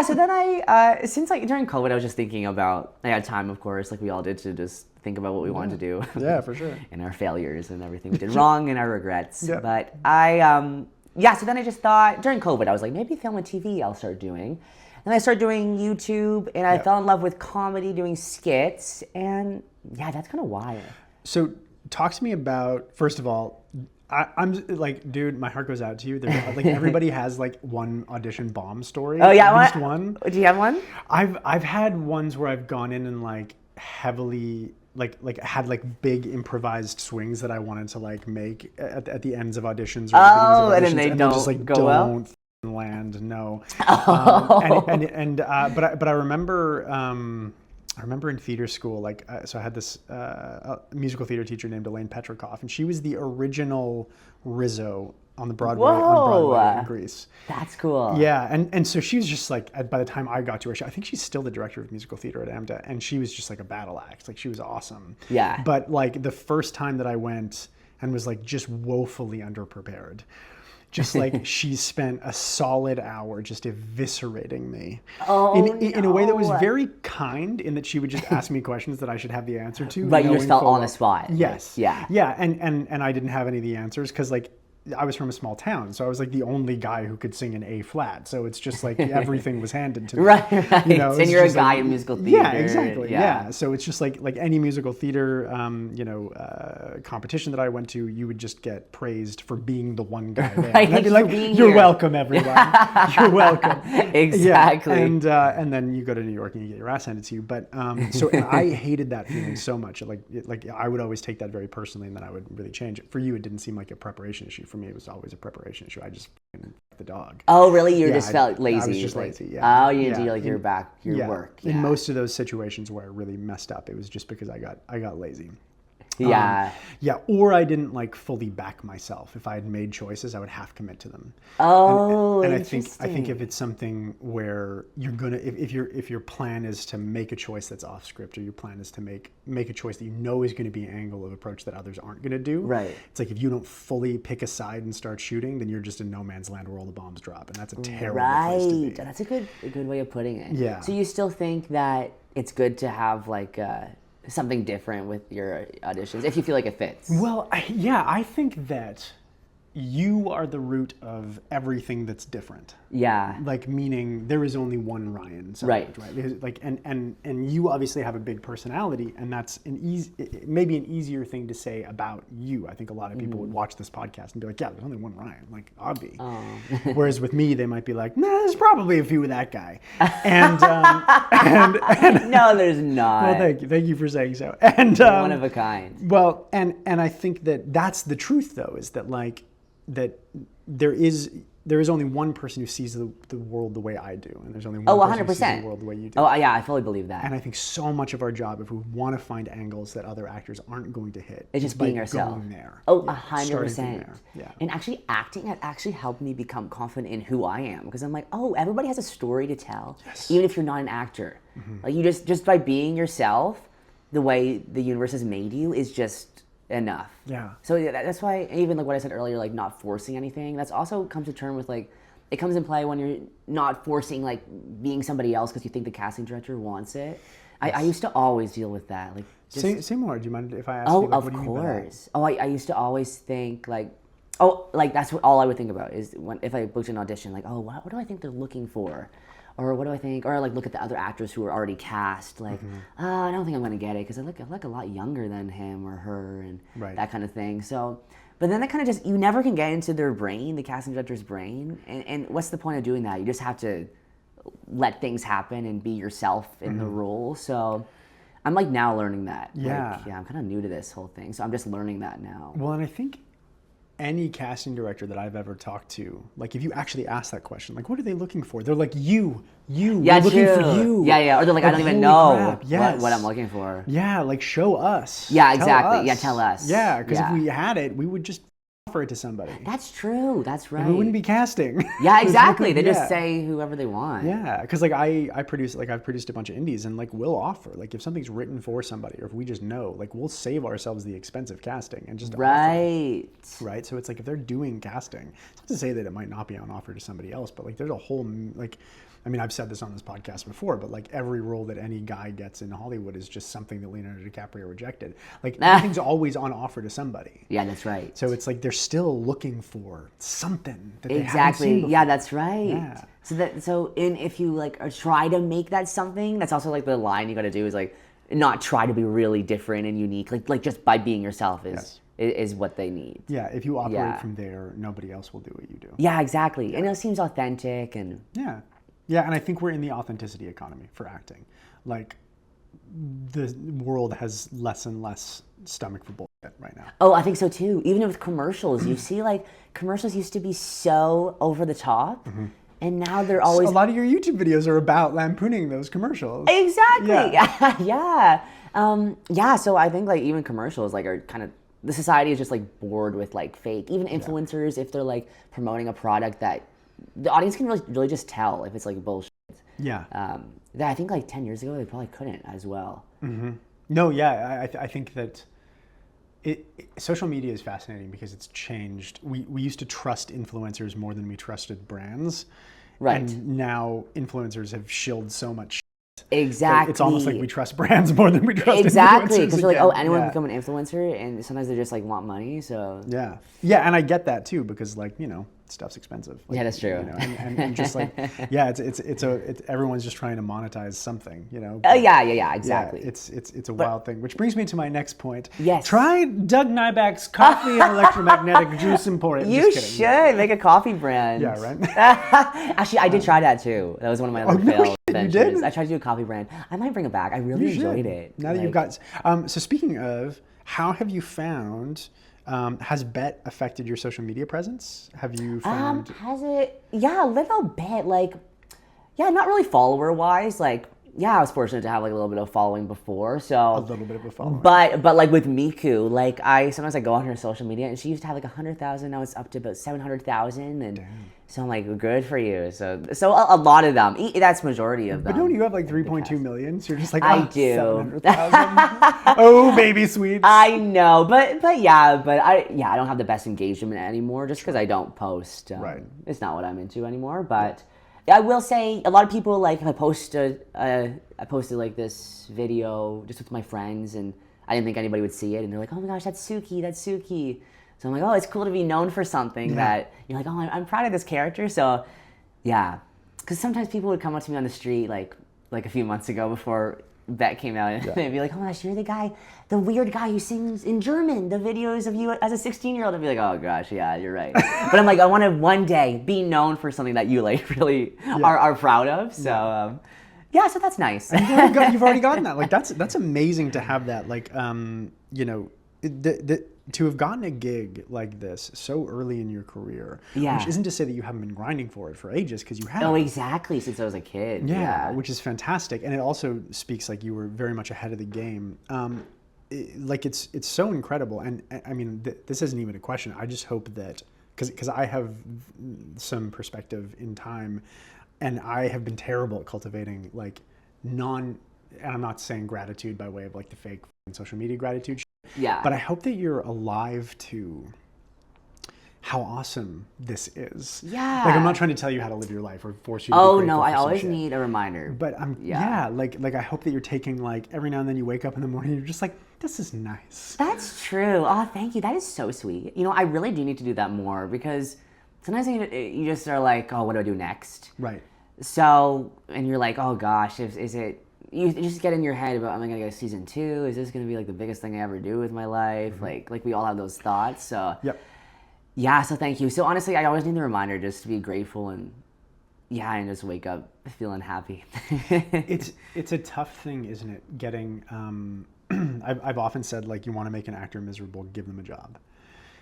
So then since like during COVID, I was just thinking about. I had time, of course, like we all did, to just think about what we wanted to do. Yeah, for sure. And our failures and everything we did wrong and our regrets. Yeah. But so then I just thought during COVID, I was like, maybe film and TV I'll start doing. And I started doing YouTube, and I fell in love with comedy, doing skits, and yeah, that's kind of why. So talk to me about, first of all, I'm like, dude, my heart goes out to you. There's, like, everybody has like one audition bomb story. Oh yeah, at least one. Do you have one? I've had ones where I've gone in and like heavily like had like big improvised swings that I wanted to like make at the ends of auditions. Or Oh, the and auditions, then they and don't just, like, go well? Land, no. Oh. But I remember in theater school, like, so I had this musical theater teacher named Elaine Petrikoff, and she was the original Rizzo on the Broadway in Greece. That's cool. Yeah, and so she was just like, by the time I got to her, I think she's still the director of musical theater at AMDA, and she was just like a battle axe. Like, she was awesome. Yeah. But like the first time that I went and was like just woefully underprepared, just like she spent a solid hour just eviscerating me in a way that was very kind, in that she would just ask me questions that I should have the answer to. Right, you just felt on the spot. Yes. Yeah. Yeah, and I didn't have any of the answers because like I was from a small town, so I was like the only guy who could sing an A flat. So it's just like everything was handed to me. Right. You know, and you're a guy in musical theater. Yeah, exactly. Yeah. So it's just like any musical theater, competition that I went to, you would just get praised for being the one guy there. Right, And I'd be like, "You're welcome, everyone. You're welcome." Exactly. Yeah. And then you go to New York and you get your ass handed to you. But and I hated that feeling so much. Like I would always take that very personally, and then I would really change it. For you, it didn't seem like a preparation issue. For me, it was always a preparation issue. I just the dog. Oh, really? You just felt lazy? I was just lazy, yeah. Oh, you didn't do like your work. Yeah. In most of those situations where I really messed up, it was just because I got lazy. Yeah. Or I didn't like fully back myself. If I had made choices, I would half commit to them. Oh, and I think if it's something where you're gonna, if your plan is to make a choice that's off script, or your plan is to make a choice that you know is going to be an angle of approach that others aren't going to do. Right. It's like if you don't fully pick a side and start shooting, then you're just in no man's land where all the bombs drop, and that's a terrible place to be. That's a good way of putting it. Yeah. So you still think that it's good to have like something different with your auditions if you feel like it fits? Well, I think that you are the root of everything that's different. Yeah. Like, meaning there is only one Ryan. Right. Because, like, and you obviously have a big personality, and that's maybe an easier thing to say about you. I think a lot of people would watch this podcast and be like, yeah, there's only one Ryan, like, Obvi. Oh. Whereas with me, they might be like, nah, there's probably a few of that guy. And no, there's not. Well, thank you for saying so. And one of a kind. Well, and I think that that's the truth, though, is that like that there is there is only one person who sees the world the way I do, and there's only one Oh, person 100%. who sees the world the way you do. Oh, yeah, I fully believe that. And I think so much of our job, if we want to find angles that other actors aren't going to hit, it's just by being yourself. Going there. Oh, Yeah, 100%. Yeah. And actually, acting has actually helped me become confident in who I am, because I'm like, oh, everybody has a story to tell, even if you're not an actor. Like, you just by being yourself, the way the universe has made you is just enough. Yeah. So that's why, even like what I said earlier, like not forcing anything, that's also comes to term with like, it comes in play when you're not forcing like being somebody else because you think the casting director wants it. I used to always deal with that. Like, say more. Do you mind if I ask oh, you? Like, of what do you mean by that? course. Oh, I used to always think like, oh, like that's what all I would think about is if I booked an audition, like, oh, what do I think they're looking for? Or what do I think? Or like look at the other actors who are already cast. Like, I don't think I'm gonna get it because I look a lot younger than him or her, and that kind of thing. So, but then that kind of just, you never can get into their brain, the casting director's brain. And what's the point of doing that? You just have to let things happen and be yourself in the role. So, I'm like now learning that. Yeah. Like, I'm kind of new to this whole thing, so I'm just learning that now. Well, and I think any casting director that I've ever talked to, like if you actually ask that question, like what are they looking for? They're like, you, yeah, we're looking for you. Yeah, or they're like, I don't even know what I'm looking for. Yeah, like show us. Yeah, exactly. Tell us. Yeah, tell us. Yeah, because if we had it, we would just offer it to somebody. That's true. That's right. And we wouldn't be casting. Yeah, exactly. They just say whoever they want. Yeah, because like I've produced a bunch of indies, and like we'll offer, like if something's written for somebody, or if we just know, like we'll save ourselves the expense of casting and just offer. Right. So it's like if they're doing casting, it's not to say that it might not be on offer to somebody else, but like there's a whole like, I mean, I've said this on this podcast before, but like every role that any guy gets in Hollywood is just something that Leonardo DiCaprio rejected. Like everything's always on offer to somebody. Yeah, that's right. So it's like they're still looking for something that they exactly. haven't seen before. Yeah, that's right. Yeah. If you like try to make that something, that's also like the line you got to do is like not try to be really different and unique. Like just by being yourself is what they need. Yeah, if you operate from there, nobody else will do what you do. Yeah, exactly. Yeah. And it seems authentic and Yeah, and I think we're in the authenticity economy for acting. Like, the world has less and less stomach for bullshit right now. Oh, I think so too. Even with commercials, you see like commercials used to be so over the top, and now they're always... A lot of your YouTube videos are about lampooning those commercials. Exactly. Yeah. So I think like even commercials like are kind of... The society is just like bored with like fake. Even influencers, if they're like promoting a product that the audience can really just tell if it's like bullshit. Yeah. That I think like 10 years ago they probably couldn't as well. No, yeah, I think that social media is fascinating because it's changed. We used to trust influencers more than we trusted brands. Right. And now influencers have shilled so much. Exactly. It's almost like we trust brands more than we trust influencers. Exactly, because they're like, oh, anyone can become an influencer, and sometimes they just like want money. So yeah, and I get that too because like stuff's expensive. Like, yeah, that's true. And just like it's everyone's just trying to monetize something. Oh yeah, exactly. Yeah, it's a wild thing, which brings me to my next point. Yes. Try Doug Nyback's Coffee and Electromagnetic Juice Emporium. You should make a coffee brand. Yeah, right. Actually, I did try that too. That was one of my other failed ventures. You did? I tried to do a coffee brand. I might bring it back. I really enjoyed it. Now that you've got. So speaking of, how have you found? Has Bet affected your social media presence? Have you found? Has it? Yeah, a little bit. Like, yeah, not really follower wise. Like, yeah, I was fortunate to have like a little bit of following before. So a little bit of a following. But like with Miku, like sometimes I go on her social media and she used to have like 100,000. Now it's up to about 700,000, and so I'm like, good for you. So a lot of them. That's majority of them. But don't you have like 3.2 million? So you're just like, I do. 700,000. Oh, baby sweets. I know, but I don't have the best engagement anymore just because I don't post. Right. It's not what I'm into anymore, but. I will say a lot of people like I posted like this video just with my friends, and I didn't think anybody would see it, and they're like, oh my gosh, that's Suki. So I'm like, oh, it's cool to be known for something that you're like, oh, I'm proud of this character. So yeah, because sometimes people would come up to me on the street like a few months ago before Bet came out, and they'd be like, oh my gosh, you're the guy, the weird guy who sings in German, the videos of you as a 16-year-old. I'd be like, oh gosh, yeah, you're right. But I'm like, I want to one day be known for something that you like really are proud of. So so that's nice. And you've already gotten that. Like that's amazing to have that. Like to have gotten a gig like this so early in your career, Yeah. which isn't to say that you haven't been grinding for it for ages, because you have. Oh, exactly. Since I was a kid. Yeah, which is fantastic, and it also speaks like you were very much ahead of the game. Like it's so incredible, and I mean this isn't even a question. I just hope that because I have some perspective in time, and I have been terrible at cultivating like and I'm not saying gratitude by way of like the fake social media gratitude. Yeah. But I hope that you're alive to how awesome this is. Yeah. Like I'm not trying to tell you how to live your life or force you to Oh be no, grateful I for some always shit. need a reminder. But like I hope that you're taking like every now and then you wake up in the morning and you're just like, this is nice. That's true. Oh, thank you. That is so sweet. You know, I really do need to do that more because sometimes you just are like, oh, what do I do next? Right. So, and you're like, oh gosh, is it, you just get in your head about, am I going to go season 2? Is this going to be like the biggest thing I ever do with my life? Like we all have those thoughts. So, Yep. yeah, so thank you. So honestly, I always need the reminder just to be grateful and just wake up feeling happy. It's a tough thing, isn't it? Getting, I've often said like, you want to make an actor miserable, give them a job.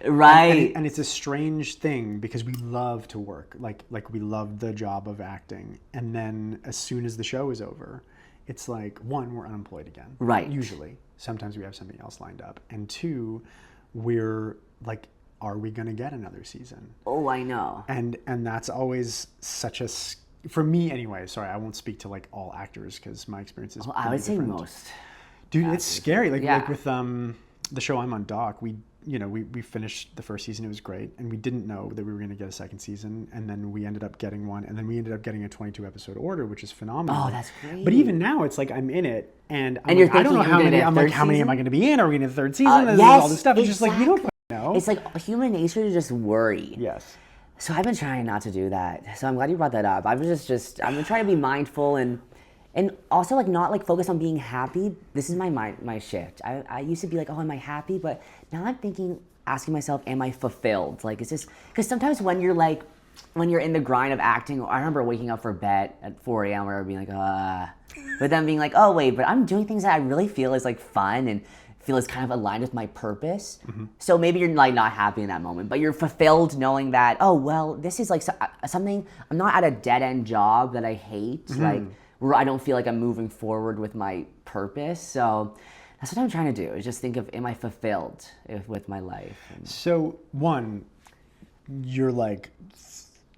Right. And it's a strange thing because we love to work, like we love the job of acting. And then as soon as the show is over, it's like, one, we're unemployed again. Right. Usually. Sometimes we have something else lined up. And two, we're like, are we going to get another season? Oh, I know. And that's always such a, for me anyway, sorry, I won't speak to like all actors because my experience is I would say different. most. Dude, it's scary. Like Yeah. with the show I'm on, Doc, we finished the first season. It was great, and we didn't know that we were going to get a second season, and then we ended up getting one, and then we ended up getting a 22 episode order, which is phenomenal. Oh, that's great. But even now, it's like I'm in it, and I'm you're like, I don't know thinking how you're many. gonna I'm get a like, third how many am season? I going to be in? Are we going to get a third season? This is Yes, all this stuff. It's just like you don't know. It's like human nature to just worry. Yes. So I've been trying not to do that. So I'm glad you brought that up. I've been trying to be mindful and also like not like focus on being happy. This is my shift. I used to be like, oh, am I happy? But now I'm asking myself, am I fulfilled? Like, is this, because sometimes when you're in the grind of acting, I remember waking up for bed at 4 a.m. or being like, but then being like, oh wait, but I'm doing things that I really feel is like fun and feel is kind of aligned with my purpose. Mm-hmm. So maybe you're like not happy in that moment, but you're fulfilled knowing that, oh, well, this is like something, I'm not at a dead end job that I hate, like where I don't feel like I'm moving forward with my purpose. So that's what I'm trying to do, is just think of, am I fulfilled with my life? So one, you're like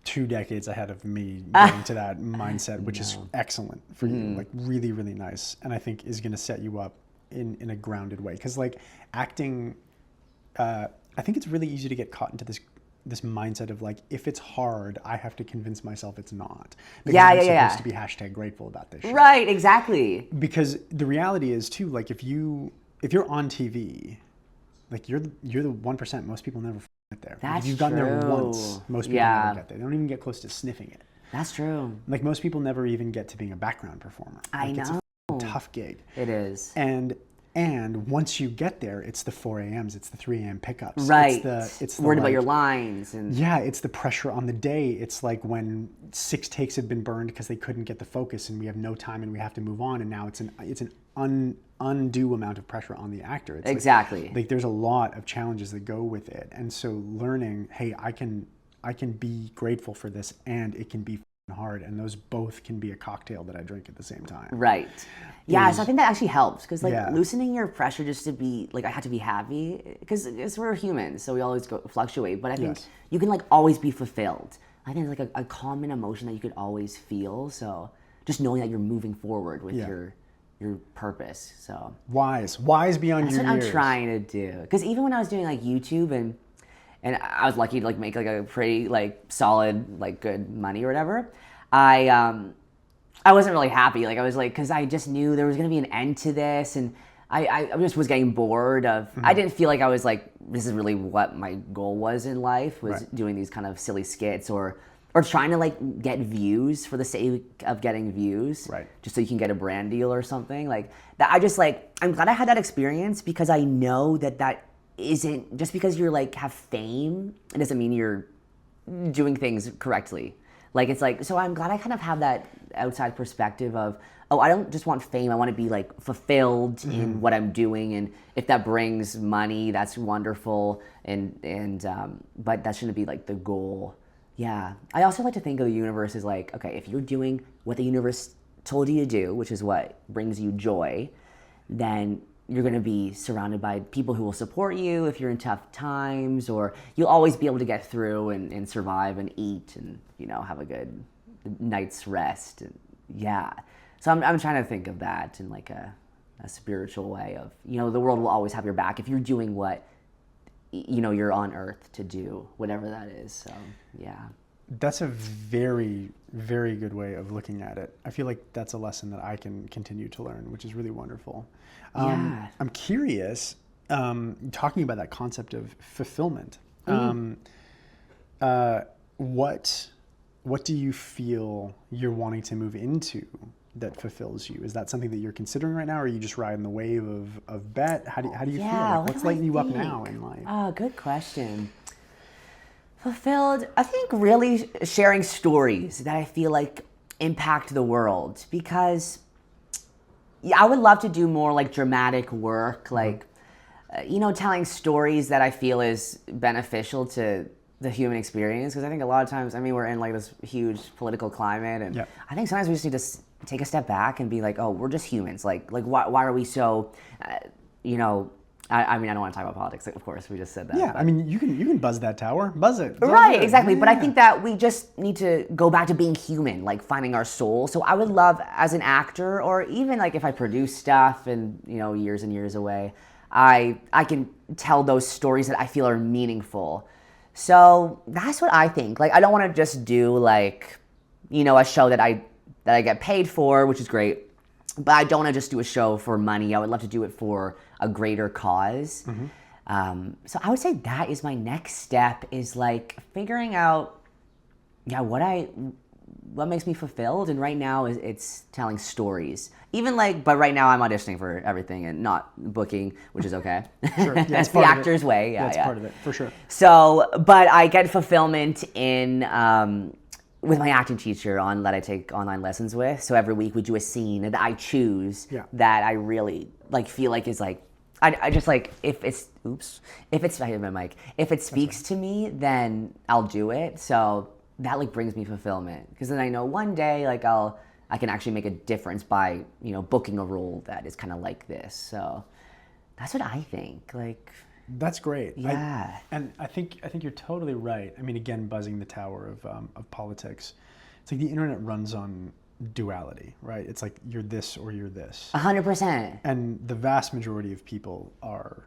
2 decades ahead of me getting to that mindset, which is excellent for you, like really, really nice. And I think is going to set you up in a grounded way. Because like acting, I think it's really easy to get caught into this mindset of like, if it's hard, I have to convince myself it's not. Because I'm supposed to be #grateful about this shit. Right, exactly. Because the reality is too, like if you're on TV, like you're the 1%. Most people never get there. That's if you've gotten there true. once, most people never get there. They don't even get close to sniffing it. That's true. Like most people never even get to being a background performer. I know. It's a tough gig. It is. And once you get there, it's the 4 a.m.s, it's the 3 a.m. pickups. Right. It's the worried about like, your lines and yeah, it's the pressure on the day. It's like when 6 takes have been burned because they couldn't get the focus and we have no time and we have to move on, and now it's an undue amount of pressure on the actor. It's exactly. Like there's a lot of challenges that go with it, and so learning, hey, I can be grateful for this, and it can be hard, and those both can be a cocktail that I drink at the same time. Right. Yeah, so I think that actually helps, because like loosening your pressure just to be like, I have to be happy, because we're humans, so we always fluctuate, but I think you can like always be fulfilled. I think it's like a common emotion that you could always feel, so just knowing that you're moving forward with your purpose. So wise beyond your years. That's what I'm trying to do, because even when I was doing like YouTube and I was lucky to like make like a pretty like solid like good money or whatever, I wasn't really happy. Like I was like, because I just knew there was gonna be an end to this, and I just was getting bored of. I didn't feel like I was like, this is really what my goal was in life, was doing these kind of silly skits or trying to like get views for the sake of getting views, just so you can get a brand deal or something like that. I'm glad I had that experience, because I know that isn't just because you're like have fame, it doesn't mean you're doing things correctly. Like it's like, so I'm glad I kind of have that outside perspective of, oh, I don't just want fame. I want to be like fulfilled in what I'm doing, and if that brings money, that's wonderful. But that shouldn't be like the goal. Yeah. I also like to think of the universe as like, okay, if you're doing what the universe told you to do, which is what brings you joy, then you're going to be surrounded by people who will support you if you're in tough times, or you'll always be able to get through and survive and eat and, have a good night's rest. And yeah. So I'm trying to think of that in like a spiritual way of, the world will always have your back if you're doing what, you're on earth to do, whatever that is. So, yeah. That's a very, very good way of looking at it. I feel like that's a lesson that I can continue to learn, which is really wonderful. Yeah. I'm curious, talking about that concept of fulfillment. What do you feel you're wanting to move into that fulfills you? Is that something that you're considering right now, or are you just riding the wave of bet? How do you feel? Like, what's lighting you up now in life? Oh, good question. Fulfilled, I think really sharing stories that I feel like impact the world, because I would love to do more like dramatic work, like, telling stories that I feel is beneficial to the human experience. Because I think a lot of times, we're in like this huge political climate, and I think sometimes we just need to take a step back and be like, oh, we're just humans. Like why are we so, I don't want to talk about politics. Of course, we just said that. Yeah, but. you can buzz that tower, buzz it. Right, exactly. Yeah. But I think that we just need to go back to being human, like finding our soul. So I would love, as an actor, or even like if I produce stuff and years and years away, I can tell those stories that I feel are meaningful. So that's what I think. Like I don't want to just do like, a show that I get paid for, which is great. But I don't want to just do a show for money. I would love to do it for a greater cause. So I would say that is my next step, is like figuring out, what makes me fulfilled. And right now it's telling stories. But right now I'm auditioning for everything and not booking, which is okay. Sure. Yeah, that's the actor's way. Yeah, that's part of it, for sure. So, but I get fulfillment in... with my acting teacher that I take online lessons with. So every week we do a scene that I choose that I really feel like is like, I just like, if it speaks to me, then I'll do it. So that like brings me fulfillment, because then I know one day like I can actually make a difference by, booking a role that is kind of like this. So that's what I think. Like, that's great. Yeah. I think you're totally right. Again, buzzing the tower of politics. It's like the internet runs on duality, right? It's like you're this or you're this. 100%. And the vast majority of people are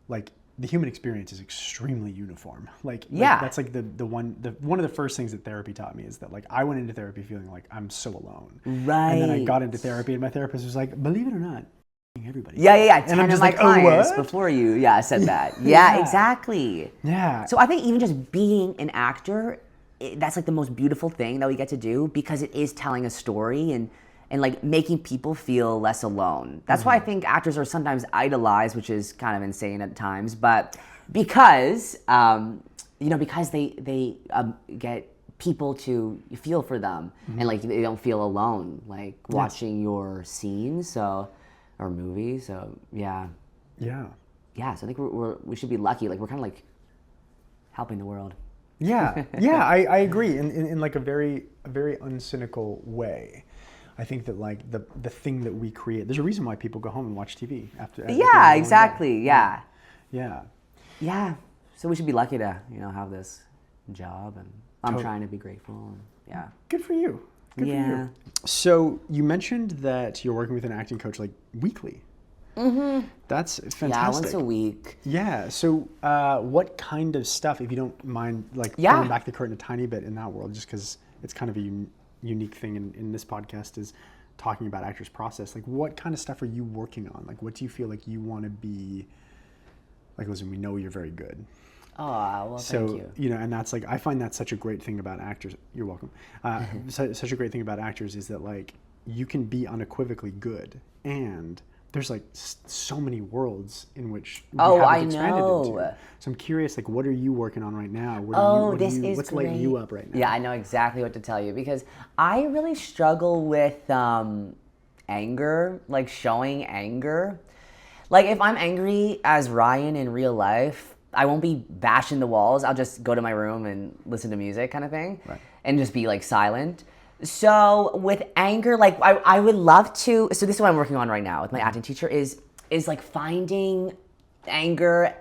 like, the human experience is extremely uniform. Like that's like one of the first things that therapy taught me, is that like I went into therapy feeling like I'm so alone. Right. And then I got into therapy and my therapist was like, believe it or not, everybody. Yeah. And I'm just my like, clients what? Before you, said that. Yeah, exactly. Yeah. So I think even just being an actor, that's like the most beautiful thing that we get to do, because it is telling a story and like making people feel less alone. That's why I think actors are sometimes idolized, which is kind of insane at times, but because because they get people to feel for them, and like they don't feel alone, like watching your scenes, or movies. So yeah. So I think we should be lucky. Like we're kind of like helping the world. I agree in like a very uncynical way. I think that like the thing that we create, there's a reason why people go home and watch TV after. Yeah, exactly. Yeah. So we should be lucky to have this job, and I'm trying to be grateful. And, yeah. Good for you. Good for you. So you mentioned that you're working with an acting coach like weekly. That's fantastic. Yeah, once a week. Yeah. So what kind of stuff, if you don't mind, like pulling back the curtain a tiny bit in that world, just because it's kind of a unique thing in this podcast, is talking about actors' process. Like, what kind of stuff are you working on? Like, what do you feel like you want to be? Like, listen, we know you're very good. Oh, well, thank you. And that's like, I find that such a great thing about actors. You're welcome. Such a great thing about actors is that like you can be unequivocally good, and there's like so many worlds in which we Oh, haven't I expanded know. into. So I'm curious, like, what are you working on right now? What's lighting you up right now? Yeah, I know exactly what to tell you because I really struggle with anger, like showing anger. Like if I'm angry as Ryan in real life, I won't be bashing the walls. I'll just go to my room and listen to music kind of thing. Right. And just be like silent. So with anger, like I would love to, so this is what I'm working on right now with my acting teacher is like finding anger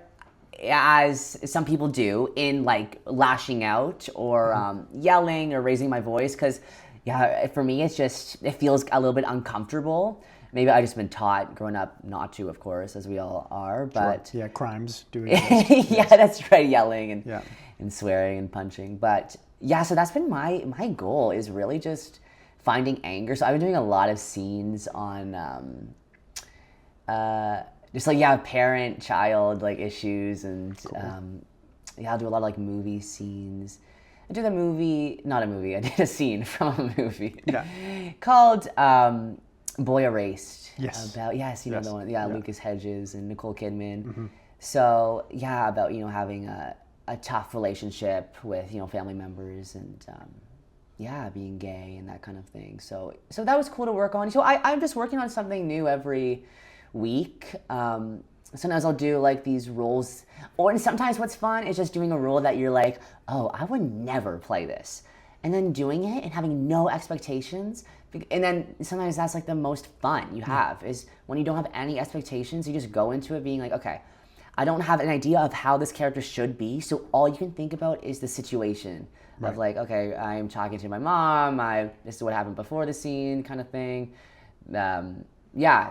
as some people do in like lashing out or yelling or raising my voice. Cause yeah, for me, it feels a little bit uncomfortable. Maybe I just been taught growing up not to, of course, as we all are, but. Sure. Yeah, crimes do Yeah, exist. Yes. that's right, yelling Yeah. and swearing and punching. But yeah, so that's been my goal is really just finding anger. So I've been doing a lot of scenes on just like parent-child like issues and Cool. I'll do a lot of like movie scenes. I did I did a scene from a movie called Boy Erased. Yes. About you know Yes. the one, Yeah. Lucas Hedges and Nicole Kidman. Mm-hmm. So about having a tough relationship with family members and being gay and that kind of thing. So that was cool to work on. So I'm just working on something new every week. Sometimes I'll do like these roles, and sometimes what's fun is just doing a role that you're like, oh, I would never play this, and then doing it and having no expectations. And then sometimes that's like the most fun you have is when you don't have any expectations. You just go into it being like, okay, I don't have an idea of how this character should be, so all you can think about is the situation of like, okay, I'm talking to my mom. This is what happened before the scene, kind of thing.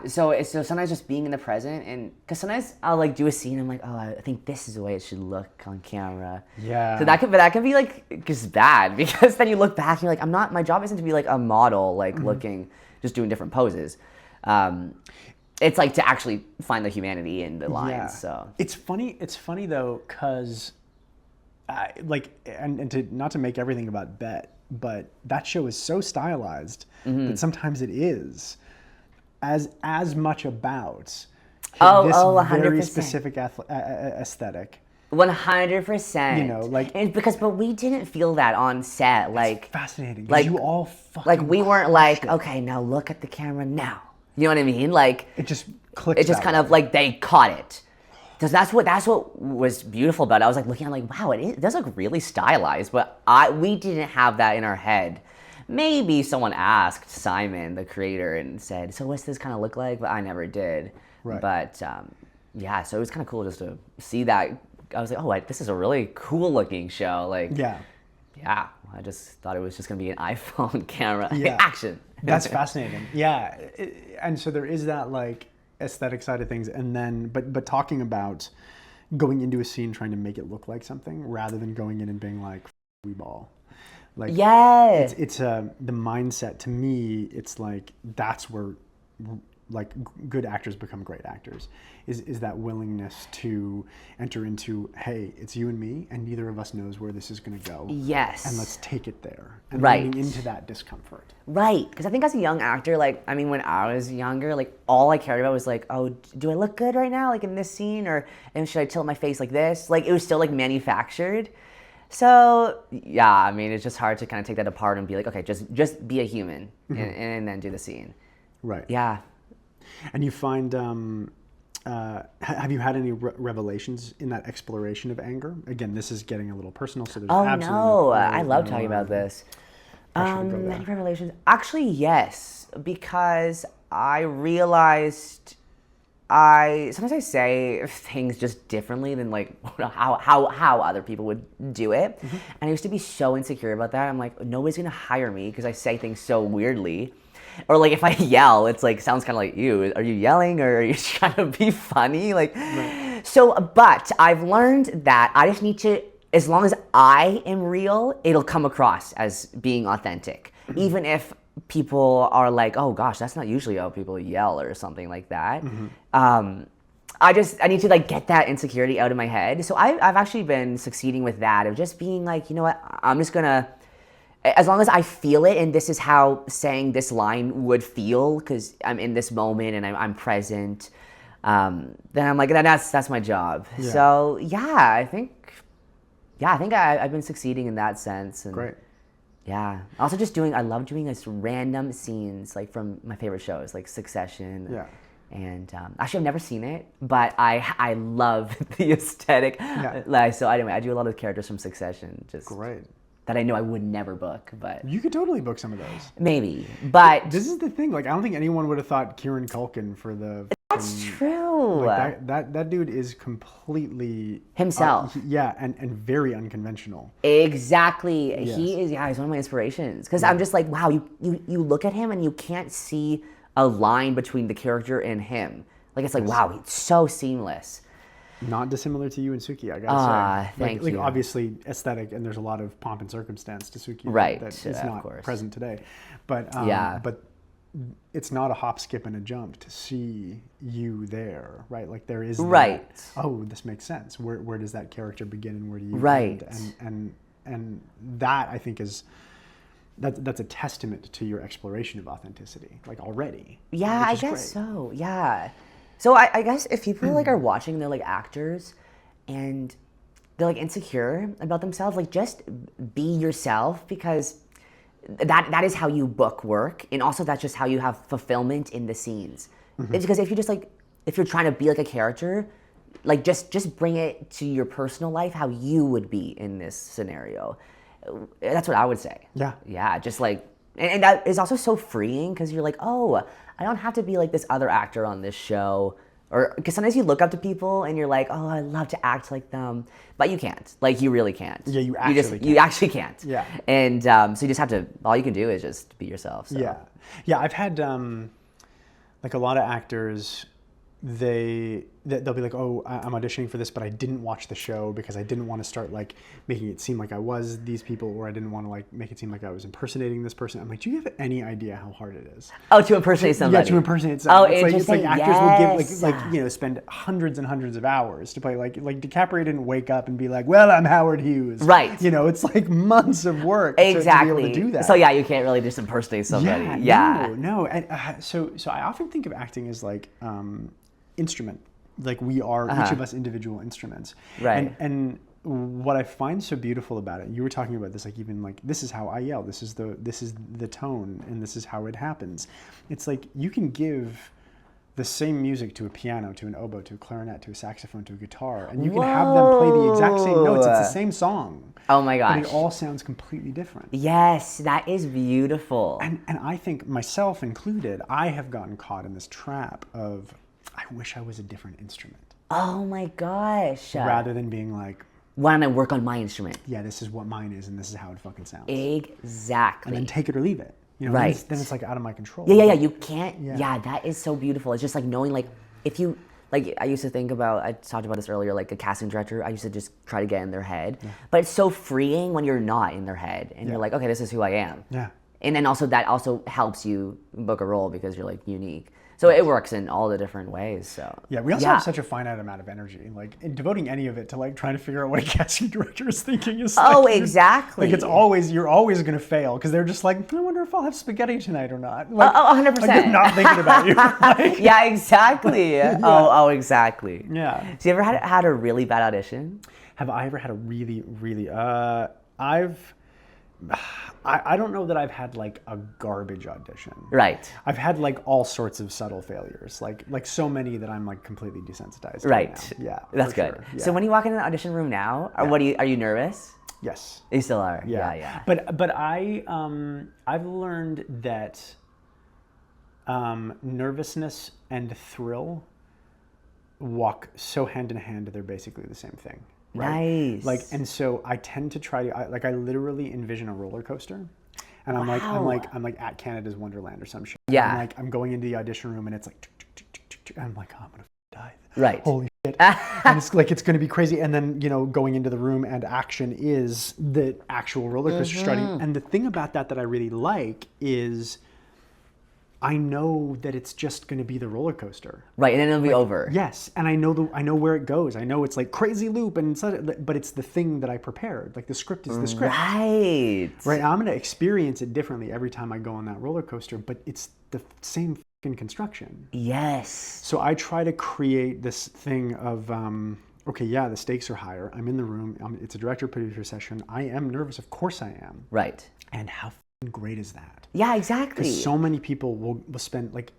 So sometimes just being in the present, and because sometimes I'll like do a scene, I'm like, oh, I think this is the way it should look on camera. Yeah. So that can be like just bad because then you look back and you're like, my job isn't to be like a model, like looking, just doing different poses. It's like to actually find the humanity in the lines. Yeah. So it's funny though, because not to make everything about Bet, but that show is so stylized that sometimes it is as much about this 100%. very specific aesthetic. 100%. And but we didn't feel that on set. Like fascinating. Like you all fucking like we weren't like, it. okay, now look at the camera now. You know what I mean? Like It just clicked. It just kind of like they caught it. Because that's what was beautiful about it. I was like looking, I'm like, wow, it does look really stylized, but we didn't have that in our head. Maybe someone asked Simon, the creator, and said, so what's this kind of look like? But I never did. Right. But so it was kind of cool just to see that. I was like, oh, this is a really cool looking show. Like, yeah, I just thought it was just going to be an iPhone camera. Yeah. Action. That's fascinating. Yeah. And so there is that like aesthetic side of things, and then but talking about going into a scene trying to make it look like something rather than going in and being like, we ball. Like, it's the mindset. To me, it's like that's where like good actors become great actors, is that willingness to enter into, hey, it's you and me, and neither of us knows where this is going to go. Yes. And let's take it there. And Right. leaning into that discomfort. Right, because I think as a young actor, like, I mean, when I was younger, like, all I cared about was like, oh, do I look good right now, like in this scene, and should I tilt my face like this? Like, it was still like manufactured. So yeah, I mean, it's just hard to kind of take that apart and be like, okay, just be a human, and then do the scene. Right. Yeah. And you find, have you had any revelations in that exploration of anger? Again, this is getting a little personal, so there's absolutely I love talking about this. Any revelations? Actually, yes, because I realized sometimes I say things just differently than like how other people would do it. And I used to be so insecure about that. I'm like, nobody's gonna hire me because I say things so weirdly. Or like if I yell, it's like sounds kind of like, you. Are you yelling or are you trying to be funny? Like, so. But I've learned that I just need to, as long as I am real, it'll come across as being authentic, even if people are like, oh gosh, that's not usually how people yell or something like that. I need to like get that insecurity out of my head. So I've actually been succeeding with that, of just being like, you know what, I'm just gonna as long as I feel it, and this is how saying this line would feel, because I'm in this moment and I'm present, then I'm like, that's my job. Yeah. So I think I've been succeeding in that sense. And Great. Yeah. Also I love doing this random scenes, like from my favorite shows, like Succession. Yeah. And actually, I've never seen it, but I love the aesthetic. Yeah. So anyway, I do a lot of characters from Succession. Just Great. That I know I would never book, but You could totally book some of those. maybe. But This is the thing. Like, I don't think anyone would have thought Kieran Culkin for the. that's true. Like that dude is completely Himself. and very unconventional. Exactly. Yes. He's one of my inspirations. Because I'm just like, wow, you look at him and you can't see a line between the character and him. Like, it's like, wow, it's so seamless. Not dissimilar to you and Suki, I gotta say. Thank you. Like, obviously aesthetic, and there's a lot of pomp and circumstance to Suki Right, that is of not course. present today. But but it's not a hop, skip, and a jump to see you there, right? Like, there is that, Right. oh, this makes sense. Where does that character begin and where do you Right. end? And that, I think, is that's a testament to your exploration of authenticity, like, already. Yeah, which I is guess great. so. Yeah. So I guess if people like are watching, they're like actors, and they're like insecure about themselves, like, just be yourself, because that is how you book work, and also that's just how you have fulfillment in the scenes. It's because if you're trying to be like a character, like, just bring it to your personal life how you would be in this scenario. That's what I would say. Yeah. Yeah, just like, and that is also so freeing, because you're like, oh, I don't have to be like this other actor on this show. Or, because sometimes you look up to people and you're like, oh, I'd love to act like them. But you can't. Like, you really can't. Yeah, you actually You actually can't. Yeah. And so you just have to, all you can do is just be yourself. So. Yeah. I've had like a lot of actors, they'll be like, oh, I'm auditioning for this, but I didn't watch the show because I didn't want to start like making it seem like I was these people, or I didn't want to like make it seem like I was impersonating this person. I'm like, do you have any idea how hard it is? Oh, to impersonate somebody. Yeah, to impersonate somebody. Oh, it's like actors yes. will give spend hundreds and hundreds of hours to play. Like DiCaprio didn't wake up and be like, well, I'm Howard Hughes. Right. It's like months of work exactly. to be able to do that. So you can't really just impersonate somebody. Yeah. No. And, so I often think of acting as like instrument. Like, we are each of us individual instruments. Right. And what I find so beautiful about it, you were talking about this, like, even like, this is how I yell, this is the tone, and this is how it happens. It's like, you can give the same music to a piano, to an oboe, to a clarinet, to a saxophone, to a guitar, and you can have them play the exact same notes. It's the same song. Oh my gosh. But it all sounds completely different. Yes, that is beautiful. And I think, myself included, I have gotten caught in this trap of, I wish I was a different instrument. Oh my gosh. Rather than being like, why don't I work on my instrument? yeah, this is what mine is and this is how it fucking sounds. Exactly. And then take it or leave it. Right. Then it's like out of my control. Yeah, you can't. Yeah. Yeah, that is so beautiful. It's just like knowing, like, if you, like, I used to think about, I talked about this earlier, like a casting director, I used to just try to get in their head. Yeah. But it's so freeing when you're not in their head and you're like, okay, this is who I am. Yeah. And then also that also helps you book a role because you're like unique. So it works in all the different ways. So yeah, we also have such a finite amount of energy. Like, devoting any of it to like trying to figure out what a casting director is thinking is like, exactly. Like, you're always going to fail because they're just like, I wonder if I'll have spaghetti tonight or not. Like, 100%. Like, they're not thinking about you. Like, yeah, exactly. Yeah. Oh, exactly. Yeah. So you ever had a really bad audition? Have I ever had a really, really? I don't know that I've had like a garbage audition. Right. I've had like all sorts of subtle failures, like so many that I'm like completely desensitized. Right. Now. Yeah. That's good. Sure. Yeah. So when you walk in an audition room now, are you nervous? Yes. You still are. Yeah. Yeah. But I've learned that nervousness and thrill walk so hand in hand. They're basically the same thing. Right? Nice. Like, and so I tend to try to I literally envision a roller coaster, and I'm like at Canada's Wonderland or some shit. Yeah. I'm going into the audition room and it's like, and I'm like, oh, I'm gonna die. Right. Holy shit. And it's like, it's gonna be crazy. And then going into the room and action is the actual roller coaster strutting. And the thing about that I really like is I know that it's just going to be the roller coaster. Right, and then it'll be over. Yes, and I know where it goes. I know it's like crazy loop, but it's the thing that I prepared. Like the script is the script. Right. Right. I'm going to experience it differently every time I go on that roller coaster, but it's the same fucking construction. Yes. So I try to create this thing of, okay, yeah, the stakes are higher. I'm in the room. It's a director-producer session. I am nervous. Of course I am. Right. And how great is that? Yeah, exactly. Because so many people will spend like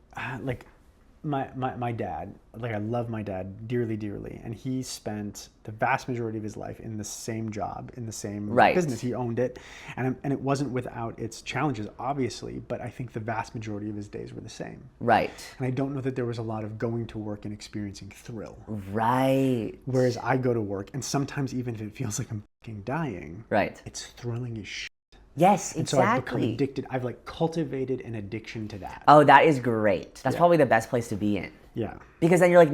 my dad, like I love my dad dearly, and he spent the vast majority of his life in the same job, in the same business. He owned it, and it wasn't without its challenges, obviously, but I think the vast majority of his days were the same. Right. And I don't know that there was a lot of going to work and experiencing thrill. Right. Whereas I go to work, and sometimes even if it feels like I'm fucking dying, right, it's thrilling as shit. Yes, exactly. And so I've become addicted. I've like cultivated an addiction to that. Oh, that is great. That's probably the best place to be in. Yeah. Because then you're like,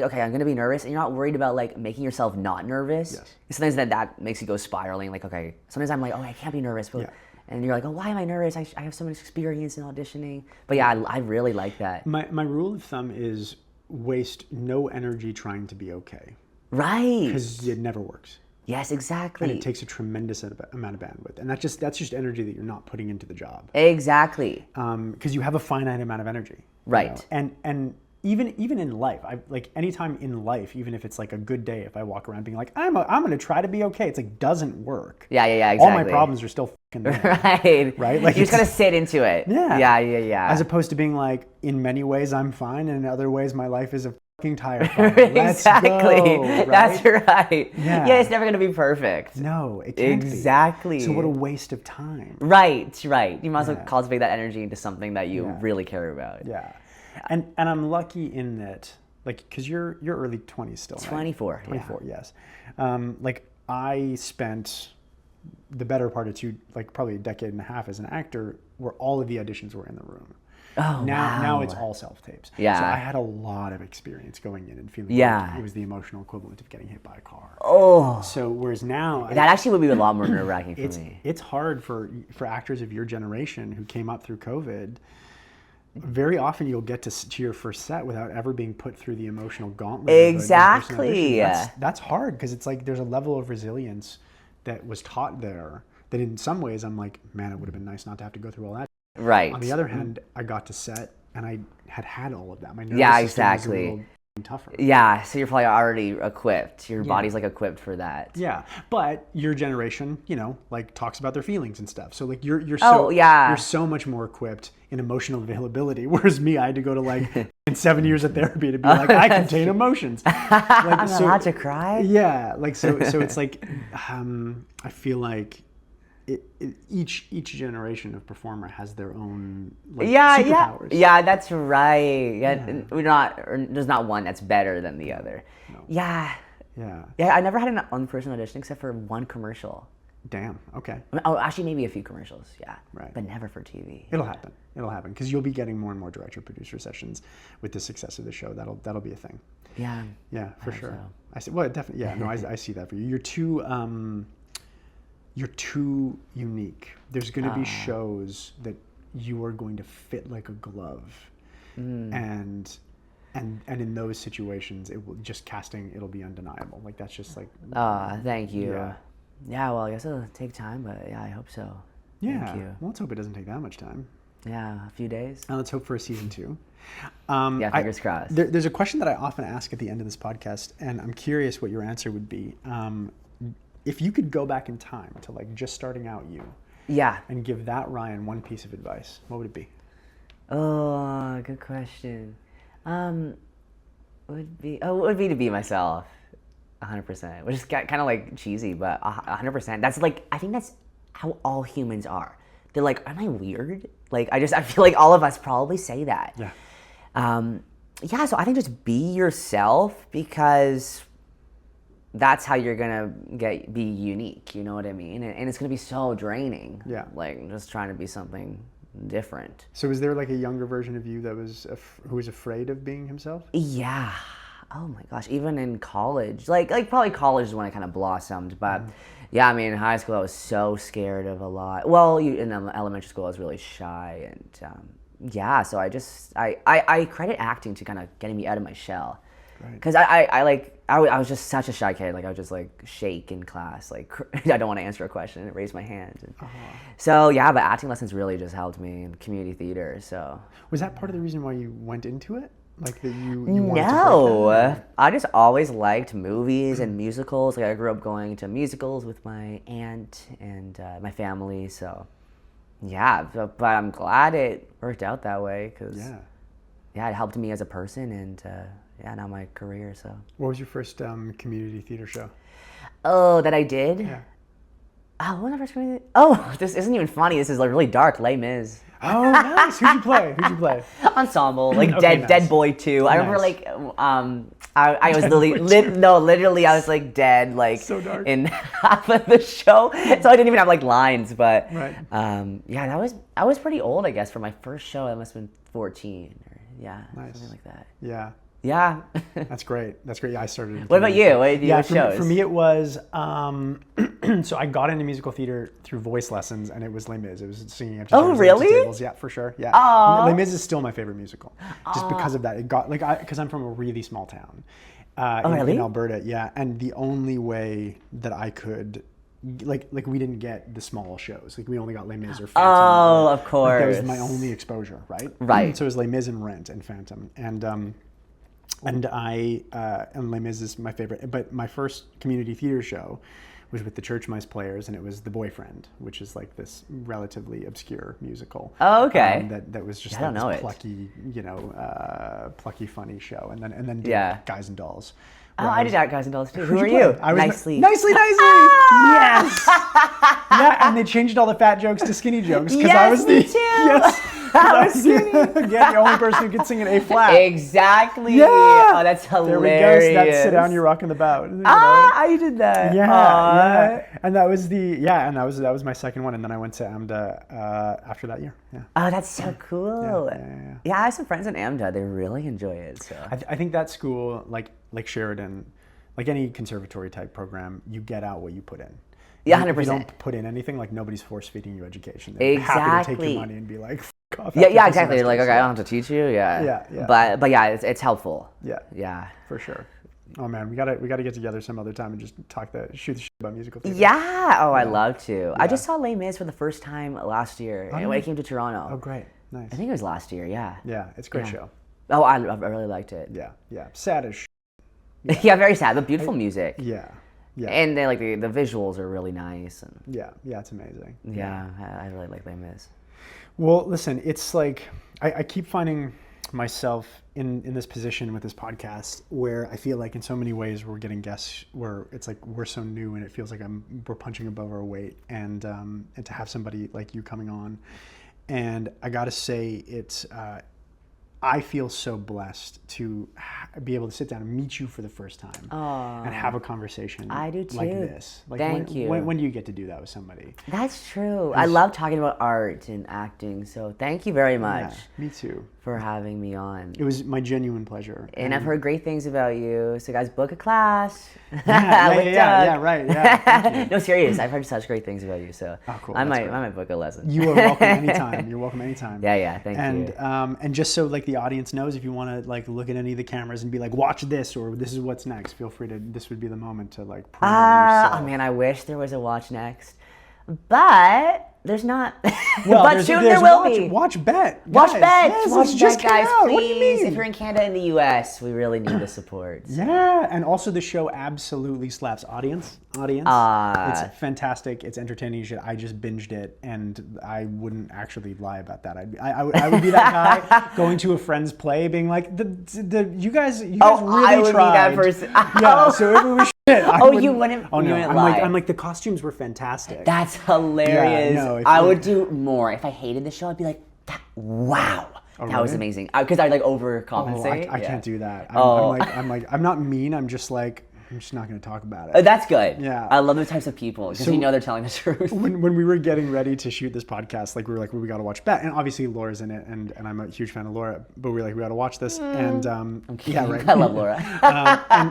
okay, I'm going to be nervous. And you're not worried about like making yourself not nervous. Yes. Sometimes that makes you go spiraling. Like, okay, sometimes I'm like, oh, I can't be nervous. But, and you're like, oh, why am I nervous? I have so much experience in auditioning. But yeah, I really like that. My rule of thumb is waste no energy trying to be okay. Right. Because it never works. Yes, exactly. And it takes a tremendous amount of bandwidth. And that's just energy that you're not putting into the job. Exactly. Because you have a finite amount of energy. Right. You know? And even in life, like anytime in life, even if it's like a good day, if I walk around being like, I'm going to try to be okay, it's like doesn't work. Yeah, exactly. All my problems are still fucking there. Right. Right? Like you just got to sit into it. Yeah. Yeah. As opposed to being like, in many ways I'm fine, and in other ways my life is a tire fire. Exactly. Go, right? That's right. Yeah. It's never going to be perfect. No, it can't exactly. be. So what a waste of time. Right. You might as well cultivate that energy into something that you really care about. Yeah. And I'm lucky in that, like, because you're early 20s still, right? 24. 24, yes. Like, I spent the better part of probably a decade and a half as an actor where all of the auditions were in the room. Oh, now it's all self-tapes. Yeah. So I had a lot of experience going in and feeling like it was the emotional equivalent of getting hit by a car. Oh. So whereas now... That actually would be a lot more nerve-wracking for me. It's hard for actors of your generation who came up through COVID. Very often you'll get to your first set without ever being put through the emotional gauntlet. Exactly. That's hard because it's like there's a level of resilience that was taught there that in some ways I'm like, man, it would have been nice not to have to go through all that. Right. On the other hand, I got to set and I had all of that. My nervous system was a little tougher. Yeah, so you're probably already equipped. Your body's like equipped for that. Yeah, but your generation, like talks about their feelings and stuff. So like you're so much more equipped in emotional availability. Whereas me, I had to go to like in 7 years of therapy to be like, I contain emotions. I'm allowed to cry. Yeah, like so it's like I feel like each generation of performer has their own superpowers. Yeah, that's right. There's not one that's better than the other. No. Yeah, I never had an in-person audition except for one commercial. Damn. Okay. Oh, actually, maybe a few commercials. Yeah. Right. But never for TV. It'll happen because you'll be getting more and more director-producer sessions with the success of the show. That'll be a thing. Yeah. Yeah, for sure. So. I see. Well, definitely. Yeah. No, I see that for you. You're too unique. There's going to be shows that you are going to fit like a glove, and in those situations, it will it'll be undeniable. Like that's just like. Thank you. Yeah. Well, I guess it'll take time, but yeah, I hope so. Yeah. Thank you. Well, let's hope it doesn't take that much time. Yeah, a few days. And let's hope for a season 2. Fingers crossed. There's a question that I often ask at the end of this podcast, and I'm curious what your answer would be. If you could go back in time to like just starting out and give that Ryan one piece of advice, what would it be? Oh, good question. It would be to be myself, 100%. Which is kind of like cheesy, but 100%. That's like I think that's how all humans are. They're like, am I weird? Like I feel like all of us probably say that. Yeah. So I think just be yourself because that's how you're gonna be unique. You know what I mean? And it's gonna be so draining. Yeah. Like just trying to be something different. So is there like a younger version of you that who was afraid of being himself? Yeah. Oh my gosh. Even in college, like probably college is when I kind of blossomed. But yeah, I mean, in high school I was so scared of a lot. Well, in elementary school I was really shy, and yeah, so I credit acting to kind of getting me out of my shell. Right. Because I was just such a shy kid. Like I would just like shake in class. Like I don't want to answer a question and raise my hand. And so yeah, but acting lessons really just helped me in community theater. So Was that part of the reason why you went into it? Like that you wanted to no, break that? I just always liked movies and musicals. Like I grew up going to musicals with my aunt and my family. So yeah, but I'm glad it worked out that way because yeah, it helped me as a person and yeah, now my career. So What was your first community theater show? oh, that I did. Yeah. Oh, what was my first community? Oh, this isn't even funny. This is like really dark. Les Mis. Oh, nice. Who'd you play? Who'd you play? Ensemble, like Okay, nice. Dead Boy 2. I remember like I was literally I was like dead like So dark. in half of the show, so I didn't even have like lines. But Right. yeah, I was pretty old, I guess, for my first show. I must have been 14 or Nice. something like that. Yeah. Yeah. That's great. That's great. Yeah, I started. In What about you? What did you Yeah, what shows? for me it was. So I got into musical theater through voice lessons, and it was Les Mis. It was singing at Oh, really? tables. Yeah, for sure. Yeah. Aw. Les Mis is still my favorite musical, just because of that. It got like because I'm from a really small town. Really? In Alberta, yeah, and the only way that I could. Like we didn't get the small shows. Like we only got Les Mis or Phantom. Oh, of Like, course. that was my only exposure, right? Right. So it was Les Mis and Rent and Phantom, and Les Mis is my favorite. But my first community theater show was with the Church Mice Players, and it was The Boyfriend, which is like this relatively obscure musical. Oh, okay. That was just I don't like know this it. plucky, funny show, and then did Yeah. Guys and Dolls. Oh, where I did Guys and Dolls too. Who Who'd are you you? play? I was Nicely. Nicely. Yes. Yeah, and they changed all the fat jokes to skinny jokes because I Yes, was me the too. yes. I was the only person who could sing an A flat. Exactly. Yeah. Oh, that's There hilarious. we go. So that's sit down, you're rocking the boat. You know? I did that. Yeah, Aw. yeah. And that was that was my second one, and then I went to AMDA after that year. Yeah. Oh, that's so cool. Yeah. Yeah, I have some friends in AMDA. They really enjoy it. So. I think that school, like Sheridan, like any conservatory type program, you get out what you put in. Yeah, If you 100%. don't put in anything, like nobody's force feeding you education. They're happy to take Exactly. your money and be like, "F off." Yeah, after yeah, the exactly. semester." Like, okay, I don't have to teach you. Yeah. Yeah. But yeah, it's helpful. Yeah, Yeah. for sure. Oh man, we gotta get together some other time and just shoot the shit about musical theater. Yeah. Oh, I'd love to. I Yeah. just saw Les Mis for the first time last year when I came to Toronto. Oh great, nice. I think it was last year. Yeah. Yeah, it's a great Yeah. show. Oh, I really liked it. Yeah. Sad as shit. Yeah, very sad, but beautiful music. Yeah. And they, like the visuals are really nice. And Yeah, it's amazing. yeah, I really like Les Mis. Well, listen, it's like I keep finding myself in this position with this podcast where I feel like in so many ways we're getting guests where it's like we're so new and it feels like we're punching above our weight, and to have somebody like you coming on, and I gotta say it's I feel so blessed to be able to sit down and meet you for the first time and have a conversation I do like too. this. Like Thank you. When do you get to do that with somebody? That's true. I love talking about art and acting, so thank you very much Yeah, me too. for having me on. It was my genuine pleasure. And I've heard great things about you, so guys, book a class. Yeah, right. Yeah, thank you. No, serious. I've heard such great things about you, so Cool, I that's might great. book a lesson. You are welcome anytime. You're welcome anytime. Yeah, thank you. And just so like the audience knows, if you want to like look at any of the cameras and be like, watch this or this is what's next, feel free to. This would be the moment to like promote yourself. Oh man, I wish there was a watch next, but there's not. Well, but there's- soon there's there will watch, be. Watch Bet. Watch Guys, Bet. yes, Watch it's Bet, just came guys, out. please. What do you mean? If you're in Canada and the U.S., we really need the support. So. Yeah, and also the show absolutely slaps. Audience. It's fantastic. It's entertaining shit. I just binged it, and I wouldn't actually lie about that. I would be that guy going to a friend's play, being like, you guys really I would tried. be that person. Yeah, so if it was shit, You wouldn't. Oh no, you wouldn't I'm lie. like the costumes were fantastic. That's hilarious. Yeah, no, if I you- would do more. If I hated the show, I'd be like, wow, that was really? amazing. Because I'd like Oh, overcompensate. I Yeah. can't do that. Oh. I'm not mean. I'm just not going to talk about it. That's good. Yeah. I love those types of people because So- you know they're telling the truth. When we were getting ready to shoot this podcast, like we were like, well, we got to watch Bet, and obviously Laura's in it, and I'm a huge fan of Laura, but we were like, we got to watch this, and yeah, right. I love Laura.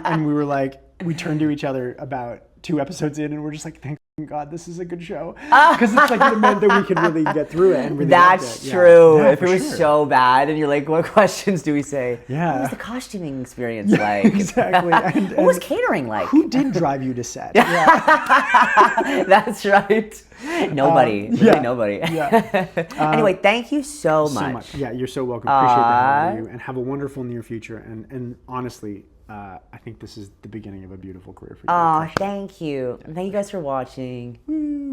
and we were like, we turned to each other about 2 episodes in, and we're just like, thank God, this is a good show. Because it's like, it meant that we could really get through it and really That's loved it. true. Yeah, if it was so bad and you're like, what questions do we say? Yeah. What was the costuming experience like? Exactly. What was catering like? Who did drive you to set? That's right. Nobody. Really nobody. Yeah. Anyway, thank you so much. So much. Yeah, you're so welcome. Appreciate the hell out of you, and have a wonderful near future. And honestly, I think this is the beginning of a beautiful career for you. Oh, thank you. Thank you guys for watching.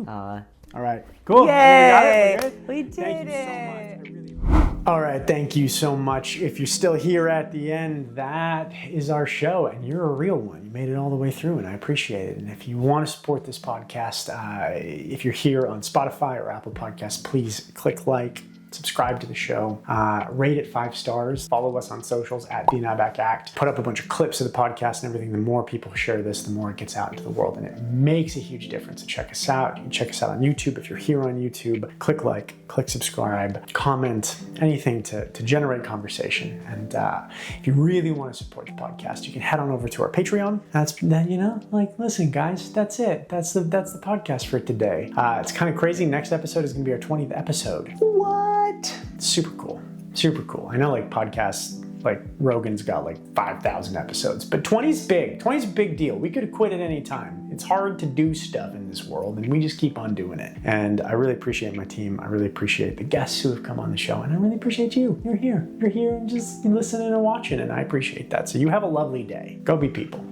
All right. Cool. Yay! We We did Thank it. you so much. All right. Thank you so much. If you're still here at the end, that is our show, and you're a real one. You made it all the way through, and I appreciate it. And if you want to support this podcast, if you're here on Spotify or Apple Podcasts, please click like, subscribe to the show, rate it 5 stars, follow us on socials at the Nyback Act, put up a bunch of clips of the podcast and everything. The more people share this, the more it gets out into the world, and it makes a huge difference. So check us out. You can check us out on YouTube. If you're here on YouTube, click like, click subscribe, comment, anything to generate conversation. And if you really want to support the podcast, you can head on over to our Patreon. That's that, listen, guys, that's it. That's the podcast for today. It's kind of crazy. Next episode is going to be our 20th episode. What? Super cool. Super cool. I know podcasts, Rogan's got 5,000 episodes, but 20's big. 20's a big deal. We could have quit at any time. It's hard to do stuff in this world, and we just keep on doing it. And I really appreciate my team. I really appreciate the guests who have come on the show, and I really appreciate you. You're here. You're here and just listening and watching, and I appreciate that. So you have a lovely day. Go be people.